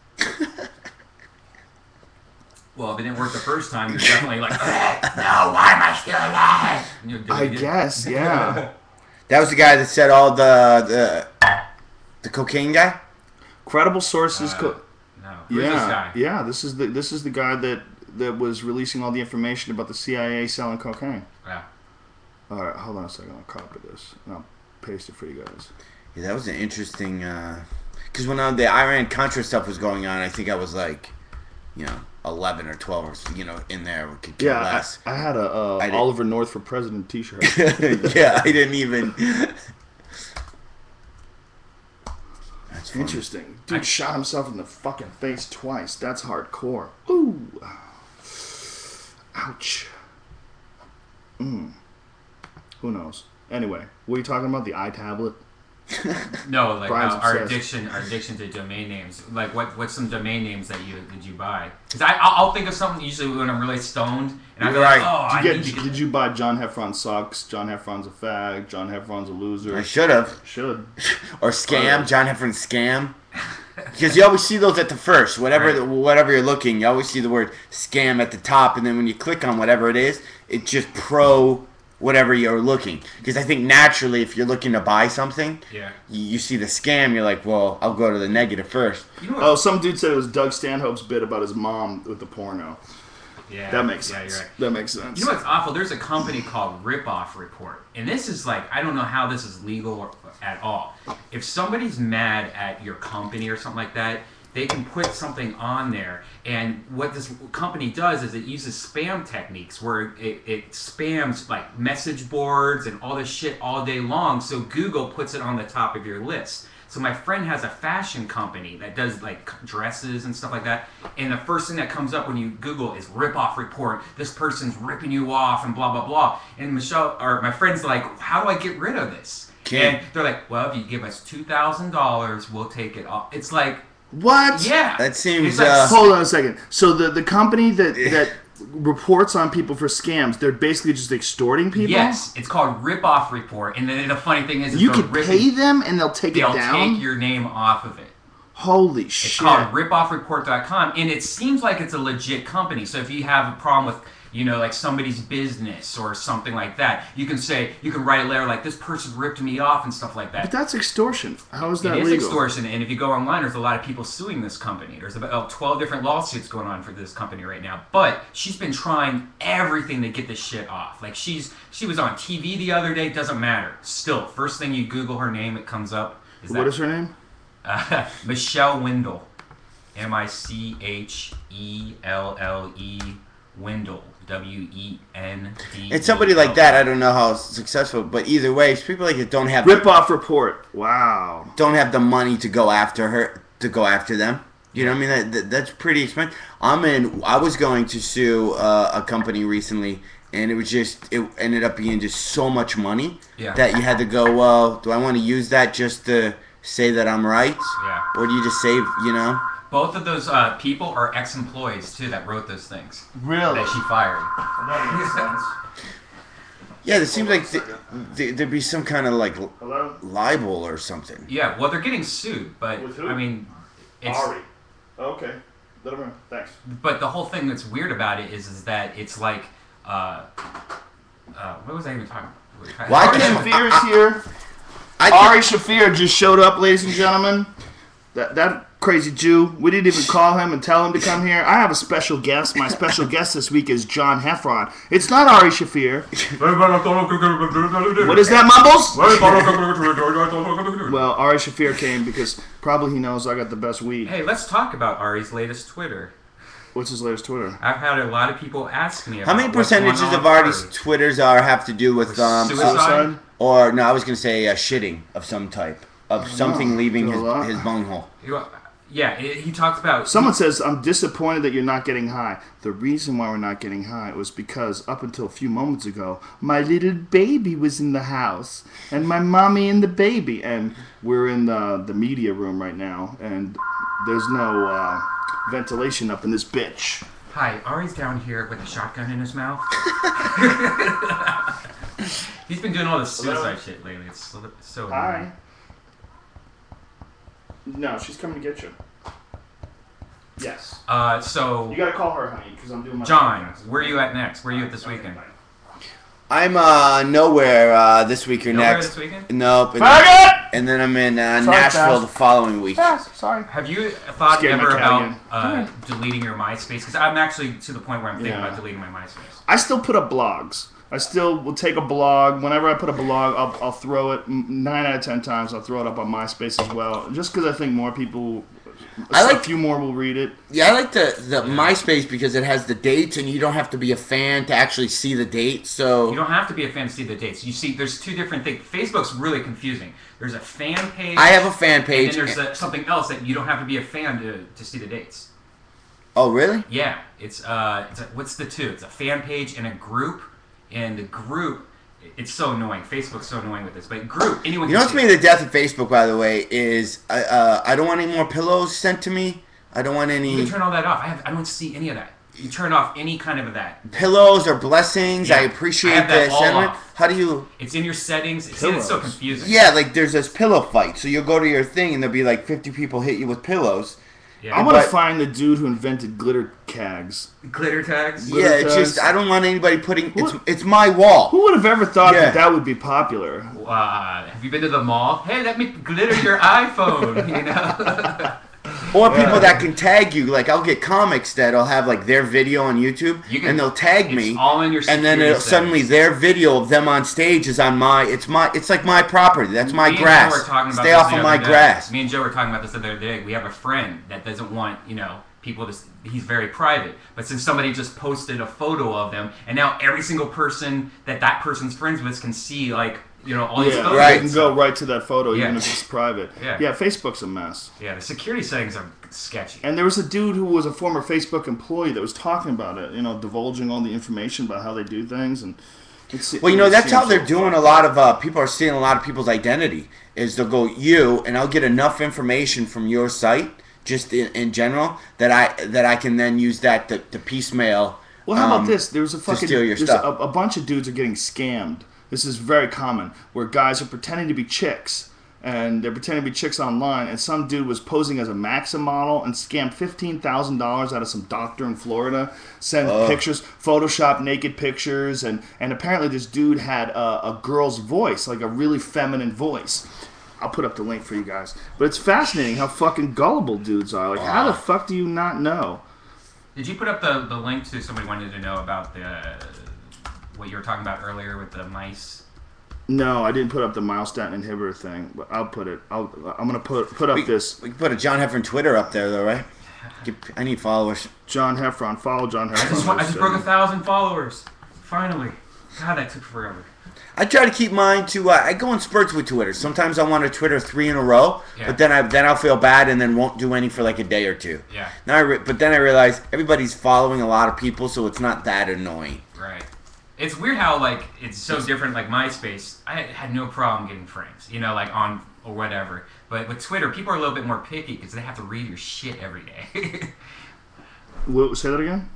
Well, if it didn't work the first time, you're definitely like, no, why am I still alive? I guess, yeah. That was the guy that said all the cocaine guy? Credible sources. No. Who's this guy? Yeah. This is the guy that was releasing all the information about the CIA selling cocaine. Yeah. All right, hold on a second. I'll copy this and I'll paste it for you guys. Yeah, that was an interesting. Because when the Iran Contra stuff was going on, I think I was like, 11 or 12 or in there. We could care less. I had a Oliver North for President T-shirt. Yeah, I didn't even. That's funny. Interesting. Dude shot himself in the fucking face twice. That's hardcore. Ooh. Ouch. Who knows? Anyway, what are you talking about? The iTablet? No, like Brian's our obsessed. addiction to domain names. Like what's some domain names that did you buy? Because I'll think of something usually when I'm really stoned, and I'm like, Did you buy John Heffron sucks? John Heffron's a fag. John Heffron's a loser. I should have. Should. Or scam. John Heffron scam. Because you always see those at the first. Whatever you're looking, you always see the word scam at the top, and then when you click on whatever it is, it's just pro whatever you're looking. Because I think naturally, if you're looking to buy something, you see the scam, you're like, well, I'll go to the negative first. Some dude said it was Doug Stanhope's bit about his mom with the porno. Yeah, that makes sense. You're right. That makes sense. You know what's awful? There's a company called Ripoff Report, and this is like, I don't know how this is legal at all. If somebody's mad at your company or something like that, they can put something on there, and what this company does is it uses spam techniques where it spams like message boards and all this shit all day long, so Google puts it on the top of your list. So my friend has a fashion company that does like dresses and stuff like that, and the first thing that comes up when you Google is Ripoff Report. This person's ripping you off and blah blah blah. And my friend's like, how do I get rid of this? And they're like, well, if you give us $2,000, we'll take it off. It's like, what? Yeah. That seems. Hold on a second. So the company that reports on people for scams, they're basically just extorting people? Yes. It's called Ripoff Report. And then the funny thing is you can pay them and they'll take it down? They'll take your name off of it. Holy shit. It's called ripoffreport.com, and it seems like it's a legit company. So if you have a problem with, like somebody's business or something like that, you can write a letter like, this person ripped me off and stuff like that. But that's extortion. How is that legal? It is extortion, and if you go online, there's a lot of people suing this company. There's about 12 different lawsuits going on for this company right now. But she's been trying everything to get this shit off. Like, she was on TV the other day, doesn't matter. Still, first thing you Google her name, it comes up. What is her name? Michelle Wendell. Michelle Wendell. Wendell. It's somebody like that. I don't know how successful, but either way, it's people like it don't have Ripoff Report. Wow. Don't have the money to go after them. You know what I mean? That's pretty expensive. I was going to sue a company recently, and it ended up being just so much money that you had to go, well, do I want to use that just to say that I'm right? Yeah. Or do you just save, Both of those people are ex-employees, too, that wrote those things. Really? That she fired. That makes sense. Yeah, it seems like there'd be some kind of, like, libel or something. Yeah, well, they're getting sued, but, with who? I mean... It's, Ari. Okay. Let him know. Thanks. But the whole thing that's weird about it is that it's like... what was I even talking about? Ari Shaffir is here. Ari Shaffir just showed up, ladies and gentlemen. That crazy Jew. We didn't even call him and tell him to come here. I have a special guest. My special guest this week is John Heffron. It's not Ari Shaffir. What is that, Mumbles? Well, Ari Shaffir came because probably he knows I got the best weed. Hey, let's talk about Ari's latest Twitter. What's his latest Twitter? I've had a lot of people ask me about how many percentages of Ari's Twitters have to do with suicide? Or, no, I was going to say shitting of some type. Of something leaving his bunghole. Yeah, he talks about... Someone says, I'm disappointed that you're not getting high. The reason why we're not getting high was because up until a few moments ago, my little baby was in the house. And my mommy and the baby. And we're in the media room right now. And there's no... ventilation up in this bitch. Hi, Ari's down here with a shotgun in his mouth. He's been doing all this suicide shit lately. It's so Hi. No, she's coming to get you. Yes. So you gotta call her, honey, because I'm doing my John, podcast. where are you at next? Where are you at this weekend? I'm nowhere this week or Nowhere next. this weekend? Nope. Faggot! And then I'm in Nashville the following week. Sorry. Have you thought Scared my ever cat about deleting your MySpace? Because I'm actually to the point where I'm thinking about deleting my MySpace. I still put up blogs. I still will take a blog. Whenever I put a blog, I'll throw it. 9 out of 10 times, I'll throw it up on MySpace as well. Just because I think more people... a few more will read it. Yeah, I like the MySpace because it has the dates, and you don't have to be a fan to actually see the dates. So you don't have to be a fan to see the dates. You see, there's two different things. Facebook's really confusing. There's a fan page. I have a fan page. And then there's something else that you don't have to be a fan to see the dates. Oh, really? Yeah, it's what's the two? It's a fan page and a group. And the group, it's so annoying. Facebook's so annoying with this, but group, anyone. You know what's made the death of Facebook, by the way, is I don't want any more pillows sent to me. I don't want any. You can turn all that off. I don't see any of that. You turn off any kind of that. Pillows or blessings. Yeah, I appreciate I have that the all sentiment. off. How do you? It's in your settings. It's so confusing. Yeah, like there's this pillow fight. So you'll go to your thing and there'll be like 50 people hit you with pillows. Yeah. I want to find the dude who invented glitter tags. Glitter tags? Yeah, it's just, I don't want anybody putting, it's my wall. Who would have ever thought that would be popular? Have you been to the mall? Hey, let me glitter your iPhone, you know? Or people that can tag you. Like, I'll get comics that'll have, like, their video on YouTube, and they'll tag me. All in your and then suddenly their video of them on stage is on it's like my property. That's my grass. Stay off of my grass. Me and Joe were talking about this the other day. We have a friend that doesn't want, people to... He's very private. But since somebody just posted a photo of them, and now every single person that person's friends with can see, like... all these photos. Right. You can go right to that photo, even if it's private. Yeah, Facebook's a mess. Yeah, the security settings are sketchy. And there was a dude who was a former Facebook employee that was talking about it, divulging all the information about how they do things. And that's how they're doing a lot of, people are stealing a lot of people's identity, is they'll go, and I'll get enough information from your site, just in general, that I can then use that to piecemeal. Well, how about this? There's a steal your stuff. A bunch of dudes are getting scammed. This is very common, where guys are pretending to be chicks, and they're pretending to be chicks online, and some dude was posing as a Maxim model and scammed $15,000 out of some doctor in Florida, sent pictures, Photoshop naked pictures, and apparently this dude had a girl's voice, like a really feminine voice. I'll put up the link for you guys. But it's fascinating how fucking gullible dudes are. Like, how the fuck do you not know? Did you put up the link to somebody wanted to know about what you were talking about earlier with the mice? No, I didn't put up the myostatin inhibitor thing, but I'll put it. I'm gonna put up this. We can put a John Heffron Twitter up there, though, right? I need followers. John Heffron, follow John Heffron. I just broke 1,000 followers. Finally. God, that took forever. I try to keep mine to. I go in spurts with Twitter. Sometimes I want to Twitter 3 in a row, but then I'll feel bad and then won't do any for like a day or two. Yeah. But then I realize everybody's following a lot of people, so it's not that annoying. Right. It's weird how, like, it's so different, like, MySpace, I had no problem getting friends, like, on, or whatever. But with Twitter, people are a little bit more picky because they have to read your shit every day. Say that again?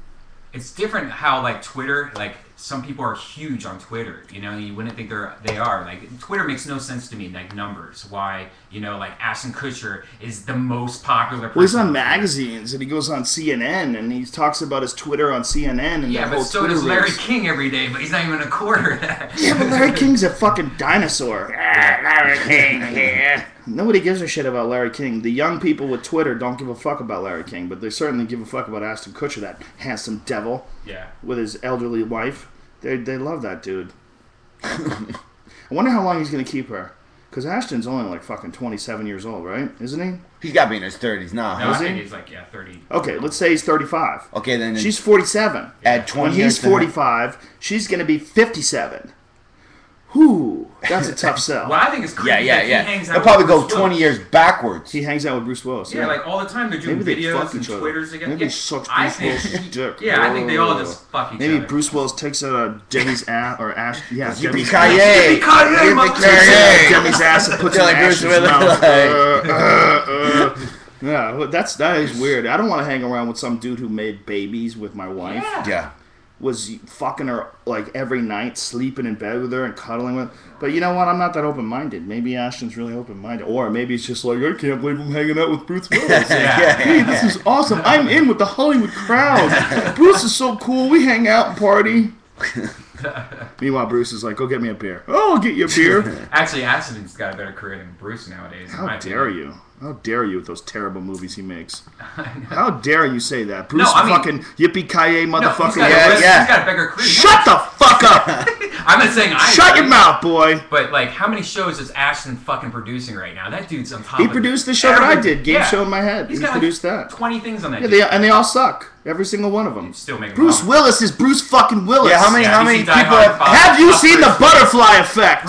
It's different how, like, Twitter, like, some people are huge on Twitter, you wouldn't think they are. Like, Twitter makes no sense to me, like, numbers. Why, like, Ashton Kutcher is the most popular person. Well, he's on magazines, and he goes on CNN, and he talks about his Twitter on CNN. And yeah, but so does Larry King every day, but he's not even a quarter of that. Yeah, but Larry King's a fucking dinosaur. Larry King, yeah. Nobody gives a shit about Larry King. The young people with Twitter don't give a fuck about Larry King, but they certainly give a fuck about Ashton Kutcher, that handsome devil. Yeah. With his elderly wife. They love that dude. I wonder how long he's going to keep her. Because Ashton's only like fucking 27 years old, right? Isn't he? He's got to be in his 30s now. No, I think he's like, 30. Okay, let's say he's 35. Okay, then... She's 47. Add 20 When he's 45, she's going to be 57. Whew, that's a tough sell. Well, I think it's creepy that he hangs out He'll probably go Bruce 20 Willis. years backwards. He hangs out with Bruce Willis. Yeah, like all the time they're doing videos and Twitters together. Maybe he sucks Bruce Willis' dick. Yeah, I think they all just fuck each other. Maybe Bruce Willis takes out Demi's ass, or Ash. Yeah, Yippee-ki-yay! Demi's ass and puts it in Ashton's mouth. Yeah, well, that is weird. I don't want to hang around with some dude who made babies with my wife. Yeah. Was fucking her like every night, sleeping in bed with her and cuddling with her. But you know what? I'm not that open-minded. Maybe Ashton's really open-minded. Or maybe it's just like, I can't believe I'm hanging out with Bruce Willis. Hey, this is awesome. I'm in with the Hollywood crowd. Bruce is so cool. We hang out and party. Meanwhile, Bruce is like, go get me a beer. Oh, I'll get you a beer. Actually, Ashton's got a better career than Bruce nowadays. How dare you? How dare you with those terrible movies he makes? How dare you say that? Bruce fucking yippee-ki-yay motherfucker. He's got a bigger career. Shut the fuck up! I'm not saying Shut your mouth, boy! But, like, how many shows is Ashton fucking producing right now? That dude's on top He produced the show that I did, Game Show in My Head. He produced like that. 20 things on that and they all suck. Every single one of them. Still making Bruce Willis is Bruce fucking Willis. Yeah, how many people have you seen The Butterfly Effect?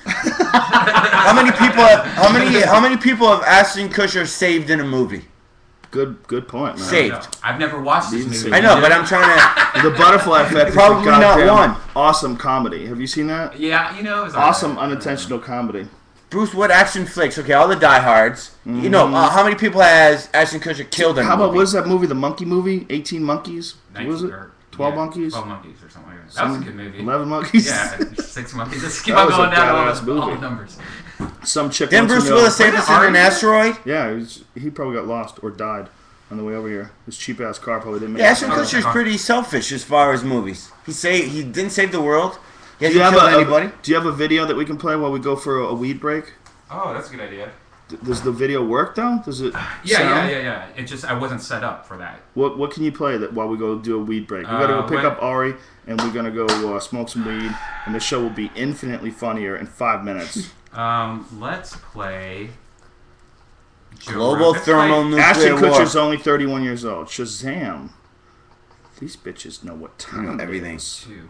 How many people have Ashton Kutcher saved in a movie? Good point, man. Saved. I've never watched this movie. I know, but I'm trying to. The Butterfly Effect. Probably not one. Awesome comedy. Have you seen that? Yeah, you know, it was awesome unintentional comedy. Bruce, what action flicks? Okay, all the diehards. You know, how many people has Ashton Kutcher killed in a movie? How about, what is that movie, the monkey movie? 18 Monkeys? What was it? 12 monkeys? 12 monkeys or something like that. That was a good movie. 11 monkeys? Yeah, 6 monkeys. Let's keep on going down all the numbers. Some chick. Didn't Bruce Willis save us in an asteroid? Yeah, he probably got lost or died on the way over here. His cheap ass car probably didn't make it. Ashton Kutcher's pretty selfish as far as movies. He didn't save the world. He hasn't killed anybody. Do you have a video that we can play while we go for a weed break? Oh, that's a good idea. Does the video work though? Does it? Yeah. It just I wasn't set up for that. What can you play that while we go do a weed break? We gotta go pick up Ari and we're gonna go smoke some weed, and the show will be infinitely funnier in 5 minutes. Let's play Global Thermonuclear Ashton War. Kutcher's only 31 years old. Shazam! These bitches know what time everything.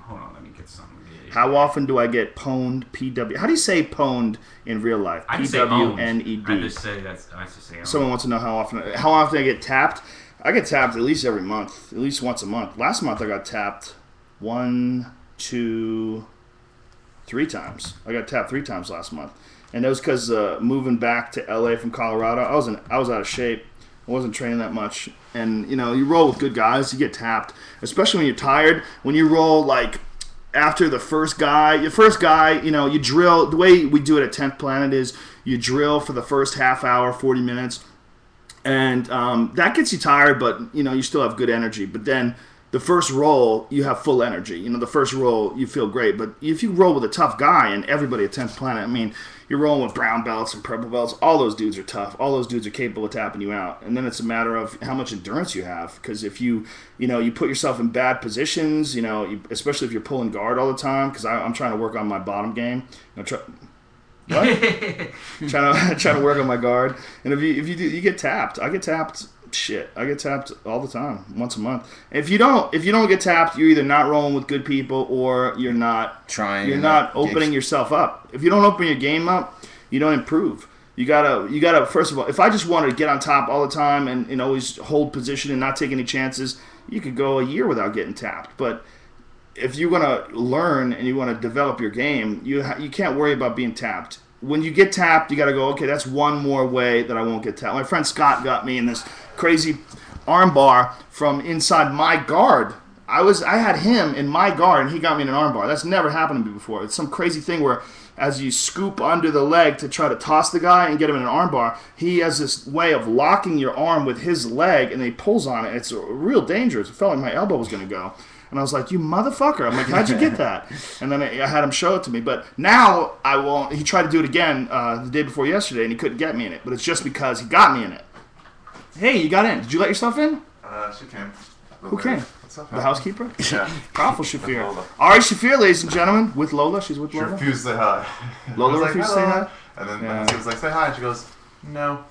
Hold on, let me get something. How often do I get pwned? PW. How do you say pwned in real life? PWNED. I just say that's. I just say. Someone wants to know how often I get tapped. I get tapped at least every month, at least once a month. Last month I got tapped 1, 2, 3 times. I got tapped 3 times last month, and that was because moving back to LA from Colorado, I was out of shape. I wasn't training that much, and you know, you roll with good guys, you get tapped, especially when you're tired. When you roll like after your first guy, you know, you drill. The way we do it at 10th Planet is you drill for the first half hour, 40 minutes, and that gets you tired, but you know, you still have good energy. But then the first roll, you have full energy. You know, the first roll, you feel great. But if you roll with a tough guy, and everybody at 10th Planet, I mean, you're rolling with brown belts and purple belts. All those dudes are tough. All those dudes are capable of tapping you out. And then it's a matter of how much endurance you have. Because if you put yourself in bad positions, you know, especially if you're pulling guard all the time. Because I'm trying to work on my bottom game. Trying to work on my guard. And if you do, you get tapped. I get tapped. I get tapped all the time, once a month. If you don't get tapped, you're either not rolling with good people or you're not trying. You're not opening yourself up. If you don't open your game up, you don't improve. You gotta. First of all, if I just wanted to get on top all the time and always hold position and not take any chances, you could go a year without getting tapped. But if you want to learn and you want to develop your game, you can't worry about being tapped. When you get tapped, you got to go, okay, that's one more way that I won't get tapped. My friend Scott got me in this crazy arm bar from inside my guard. I had him in my guard, and he got me in an arm bar. That's never happened to me before. It's some crazy thing where as you scoop under the leg to try to toss the guy and get him in an arm bar, he has this way of locking your arm with his leg, and then he pulls on it. It's real dangerous. It felt like my elbow was going to go. And I was like, you motherfucker. I'm like, how'd you get that? And then I had him show it to me. But now I won't. He tried to do it again the day before yesterday, and he couldn't get me in it. But it's just because he got me in it. Hey, you got in. Did you let yourself in? She came. Who came? What's up, the housekeeper? Yeah. Powerful Shaffir. Ari Shaffir, ladies and gentlemen, with Lola. She's with Lola. She refused to say hi. Lola refused to say hi? And then she was like, say hi. And she goes, no.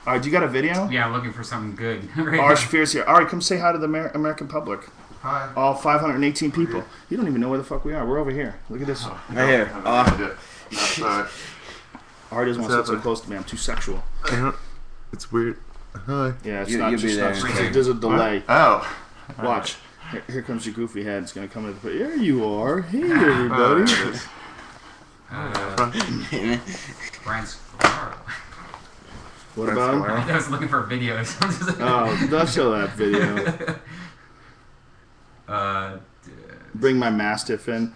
All right, do you got a video? Yeah, I'm looking for something good. Ari Shaffir's here. Ari, come say hi to the American public. Hi. All 518 people. You don't even know where the fuck we are. We're over here. Look at this. Right here. Sorry. Ari doesn't want to sit so close to me. I'm too sexual. It's weird. Hi. Yeah, it's not just there's a delay. Oh. Watch. Here comes your goofy head. It's going to come into the... There you are. Hey, everybody. What What's about going him? on? I was looking for videos. Oh, don't show that video. Bring my Mastiff in.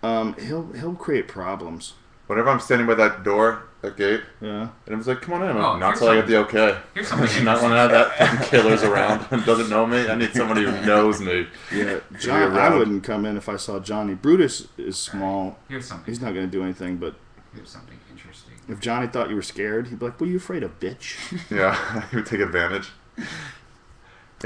He'll create problems. Whenever I'm standing by that door, that gate, Yeah. and I'm just like, come on in. I'm Oh, like, not here's till I get the okay. Here's something I do not want to have that fucking killers around and doesn't know me. I need somebody who knows me. Yeah, John. I wouldn't come in if I saw Johnny. Brutus is small. Here's something. He's not going to do anything. But Here's something interesting. if Johnny thought you were scared, he'd be like, "What are you afraid of, bitch?" Yeah, he would take advantage. How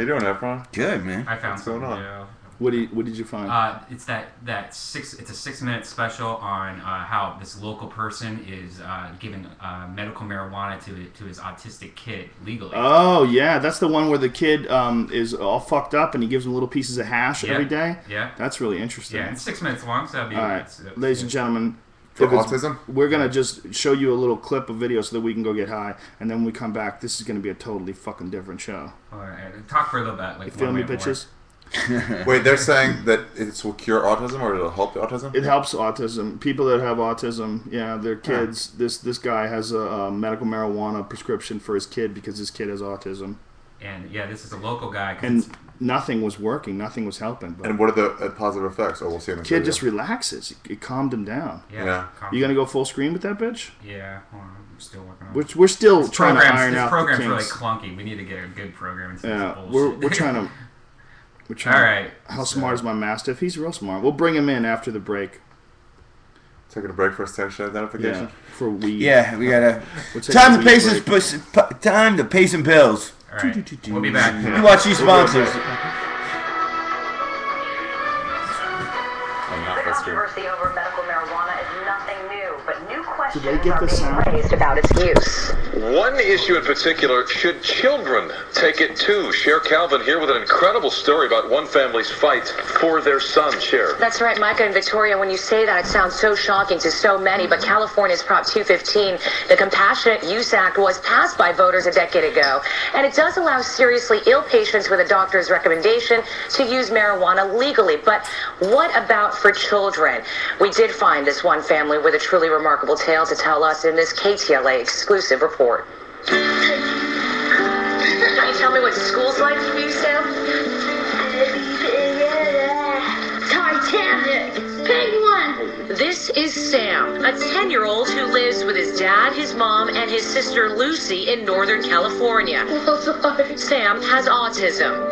you doing, Heffron? Good, man. I found What's going something. on? Yeah. What did you find? It's it's a 6-minute special on how this local person is giving medical marijuana to his autistic kid legally. Oh yeah, that's the one where the kid is all fucked up and he gives him little pieces of hash every day. Yeah. That's really interesting. Yeah, it's 6 minutes long, so that'd be All right, ladies and gentlemen. For if it's- autism? We're gonna just show you a little clip of video so that we can go get high, and then when we come back, this is gonna be a totally fucking different show. All right, talk for a little bit. Like You feel one me, minute more. bitches? Wait, they're saying that it will cure autism or it'll help the autism? It helps autism. People that have autism, yeah, their kids. This guy has a medical marijuana prescription for his kid because his kid has autism, And yeah, this is a local guy. 'cause and it's- nothing was working. Nothing was helping. But And what are the positive effects? Oh, we'll see in the kid video. just relaxes. It calmed him down. Yeah. You gonna go full screen with that bitch? Yeah, hold on, I'm still working on it. We're still This trying to iron this out the program's really kinks. clunky. We need to get a good program instead Yeah, of we're bullshit. trying to. We're trying. All right. How smart is my Mastiff? He's real smart. We'll bring him in after the break. Taking a break for a station identification? Yeah, for weed. Yeah, we gotta. We're taking Time a to weed pay break. some. Time to pay some bills. All right. We'll be back. You watch these sponsors. I'm not frustrated. Controversy over medical marijuana is nothing new, but new questions Did they get are the being sound? raised about its use. One issue in particular, should children take it too? Cher Calvin here with an incredible story about one family's fight for their son, Cher. That's right, Micah and Victoria. When you say that, it sounds so shocking to so many, but California's Prop 215, the Compassionate Use Act, was passed by voters a decade ago, and it does allow seriously ill patients with a doctor's recommendation to use marijuana legally. But what about for children? We did find this one family with a truly remarkable tale to tell us in this KTLA exclusive report. Can you tell me what school's like for you, Sam? Titanic! Penguin! This is Sam, a 10-year-old who lives with his dad, his mom, and his sister Lucy in Northern California. Sam has autism.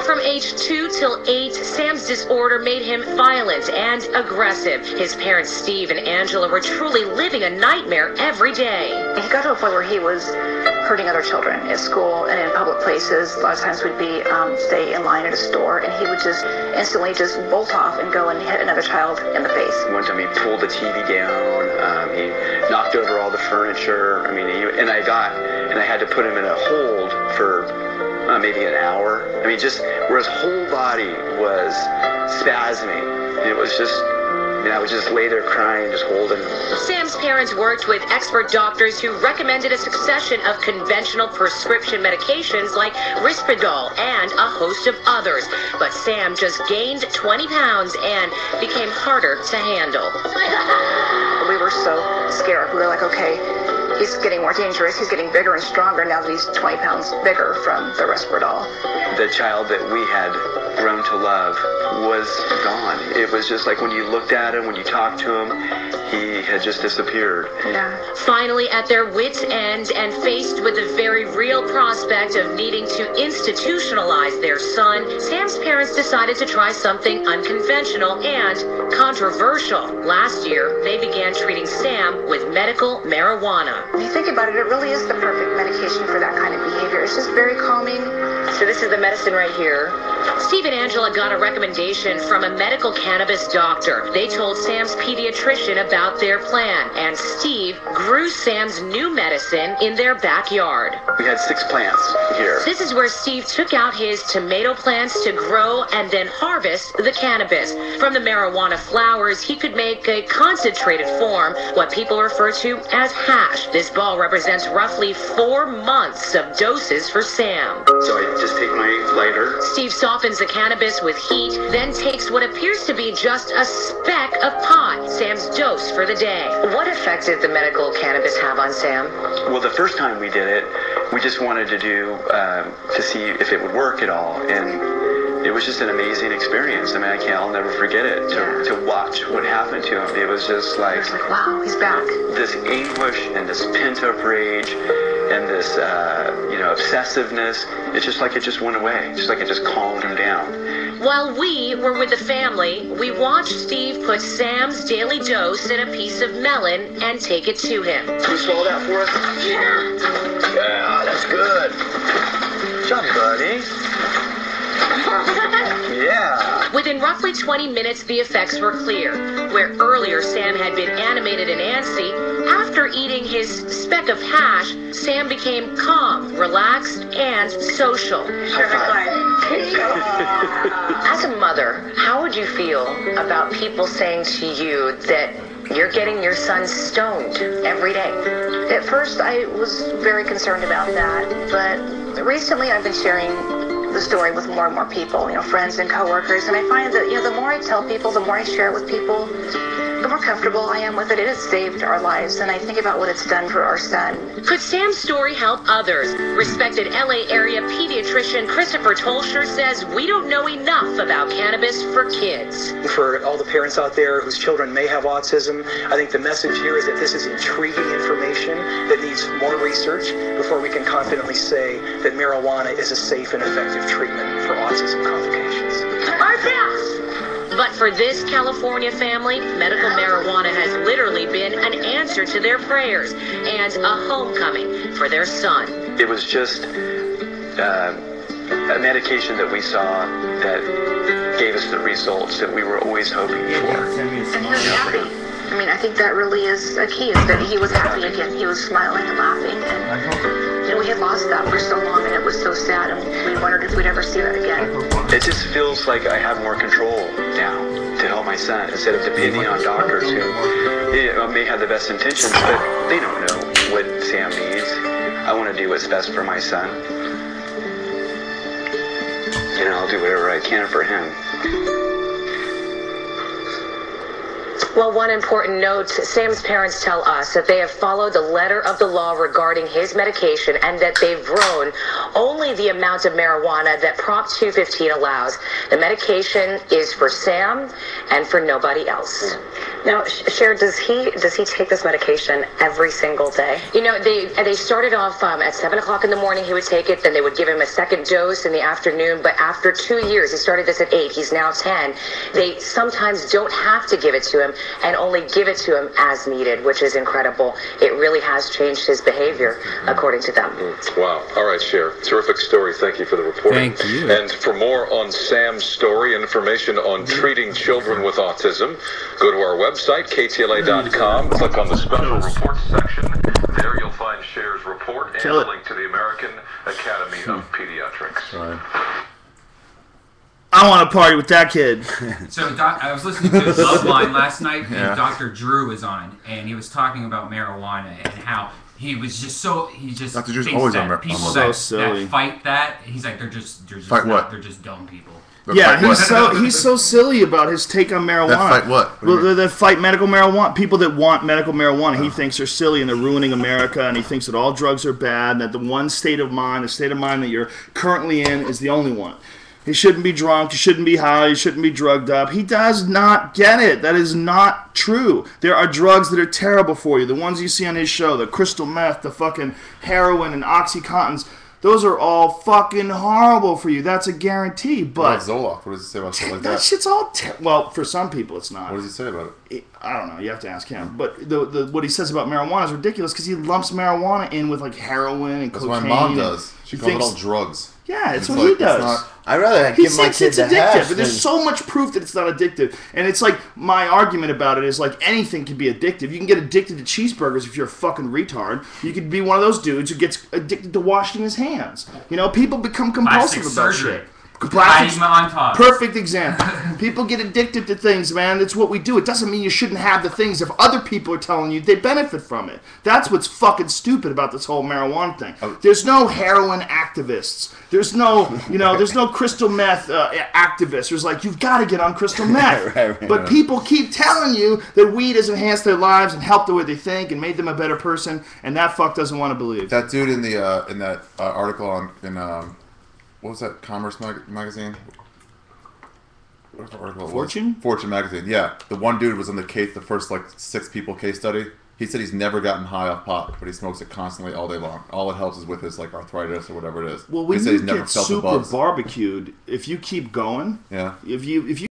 From age 2 till 8, Sam's disorder made him violent and aggressive. His parents, Steve and Angela, were truly living a nightmare every day. He got to a point where he was hurting other children at school and in public places. A lot of times we'd be stay in line at a store, and he would just instantly just bolt off and go and hit another child in the face. One time he pulled the TV down, he knocked over all the furniture. And I had to put him in a hold for maybe an hour. Just where his whole body was spasming. It was just, I would just lay there crying, just holding him. Sam's parents worked with expert doctors who recommended a succession of conventional prescription medications like Risperdal and a host of others. But Sam just gained 20 pounds and became harder to handle. We were so scared. We were like, okay, he's getting more dangerous. He's getting bigger and stronger now that he's 20 pounds bigger from the Risperdal. The child that we had grown to love was gone. It was just like when you looked at him, when you talked to him, he had just disappeared. Yeah. Finally at their wits' end and faced with the very real prospect of needing to institutionalize their son, Sam's parents decided to try something unconventional and controversial. Last year, they began treating Sam with medical marijuana. When you think about it, it really is the perfect medication for that kind of behavior. It's just very calming. So this is the medicine right here. Steve and Angela got a recommendation from a medical cannabis doctor. They told Sam's pediatrician about their plan, and Steve grew Sam's new medicine in their backyard. We had 6 plants here. This is where Steve took out his tomato plants to grow and then harvest the cannabis. From the marijuana flowers, he could make a concentrated form, what people refer to as hash. This ball represents roughly 4 months of doses for Sam. So I just take my lighter. Steve softens the cannabis with heat, then takes what appears to be just a speck of pot, Sam's dose for the day. What effect did the medical cannabis have on Sam? Well, the first time we did it, we just wanted to do to see if it would work at all, and it was just an amazing experience. I mean, I'll never forget it. To watch what happened to him, it was just like, wow, he's back. This anguish and this pent-up rage and this obsessiveness. It's just like it just went away. Just like it just calmed him down. While we were with the family, we watched Steve put Sam's daily dose in a piece of melon and take it to him. Can you swallow that for us? Yeah, that's good. Johnny, buddy. Yeah. Within roughly 20 minutes, the effects were clear. Where earlier Sam had been animated and antsy, after eating his speck of hash, Sam became calm, relaxed, and social. As a mother, how would you feel about people saying to you that you're getting your son stoned every day? At first, I was very concerned about that, but recently I've been sharing the story with more and more people, friends and coworkers, and I find that, the more I tell people, the more I share it with people, the more comfortable I am with it. It has saved our lives, and I think about what it's done for our son. Could Sam's story help others? Respected LA area pediatrician Christopher Tolsher says we don't know enough about cannabis for kids. For all the parents out there whose children may have autism, I think the message here is that this is intriguing information that needs more research before we can confidently say that marijuana is a safe and effective treatment for autism complications. But for this California family, medical marijuana has literally been an answer to their prayers and a homecoming for their son. It was just a medication that we saw that gave us the results that we were always hoping for. And he was happy. I mean, I think that really is a key, is that he was happy again. He was smiling and laughing. And we had lost that for so long, and it was so sad, and we wondered if we'd ever see that again. It just feels like I have more control now to help my son, instead of depending on doctors who may have the best intentions, but they don't know what Sam needs. I want to do what's best for my son. I'll do whatever I can for him. Well, one important note, Sam's parents tell us that they have followed the letter of the law regarding his medication and that they've grown only the amount of marijuana that Prop 215 allows. The medication is for Sam and for nobody else. Now, Cher, does he take this medication every single day? They started off at 7 o'clock in the morning, he would take it, then they would give him a second dose in the afternoon, but after 2 years, he started this at 8, he's now 10, they sometimes don't have to give it to him and only give it to him as needed, which is incredible. It really has changed his behavior, according to them. Wow. All right, Cher. Terrific story. Thank you for the report. Thank you. And for more on Sam's story, information on treating children with autism, go to our website, ktla.com, click on the special reports section. There you'll find Cher's report and a link to the American Academy of Pediatrics. Right. I want to party with that kid. So I was listening to Loveline last night, and Dr. Drew was on, and he was talking about marijuana and how he was just Dr. Drew's thinks always that on people silly. that fight that, he's like, they're just fight what? They're just dumb people. Yeah, he's so silly about his take on marijuana. That fight what? That fight medical marijuana. People that want medical marijuana, he thinks are silly and they're ruining America, and he thinks that all drugs are bad, and that the one state of mind that you're currently in is the only one. He shouldn't be drunk, he shouldn't be high, he shouldn't be drugged up. He does not get it. That is not true. There are drugs that are terrible for you. The ones you see on his show, the crystal meth, the fucking heroin and Oxycontins, those are all fucking horrible for you. That's a guarantee. But Zoloft, what does he say about stuff like that? That shit's all well, for some people it's not. What does he say about it? I don't know. You have to ask him. But the what he says about marijuana is ridiculous because he lumps marijuana in with like heroin and cocaine. That's what my mom does. She calls it all drugs. Yeah, it's what he does. I'd rather give my kid the hash. But there's so much proof that it's not addictive. And it's like, my argument about it is like anything can be addictive. You can get addicted to cheeseburgers if you're a fucking retard. You could be one of those dudes who gets addicted to washing his hands. People become compulsive about shit. Hiding on top. Perfect example. People get addicted to things, man. It's what we do. It doesn't mean you shouldn't have the things if other people are telling you they benefit from it. That's what's fucking stupid about this whole marijuana thing. There's no heroin activists. There's no, there's no crystal meth activists. There's like, you've got to get on crystal meth. But people keep telling you that weed has enhanced their lives and helped the way they think and made them a better person, and that fuck doesn't want to believe. That dude in the in that article what was that, Commerce magazine? What was the article? Fortune? Fortune magazine, yeah. The one dude was in the first 6 people case study. He said he's never gotten high off pot, but he smokes it constantly all day long. All it helps is with his arthritis or whatever it is. Well, when you get super barbecued, if you keep going, if you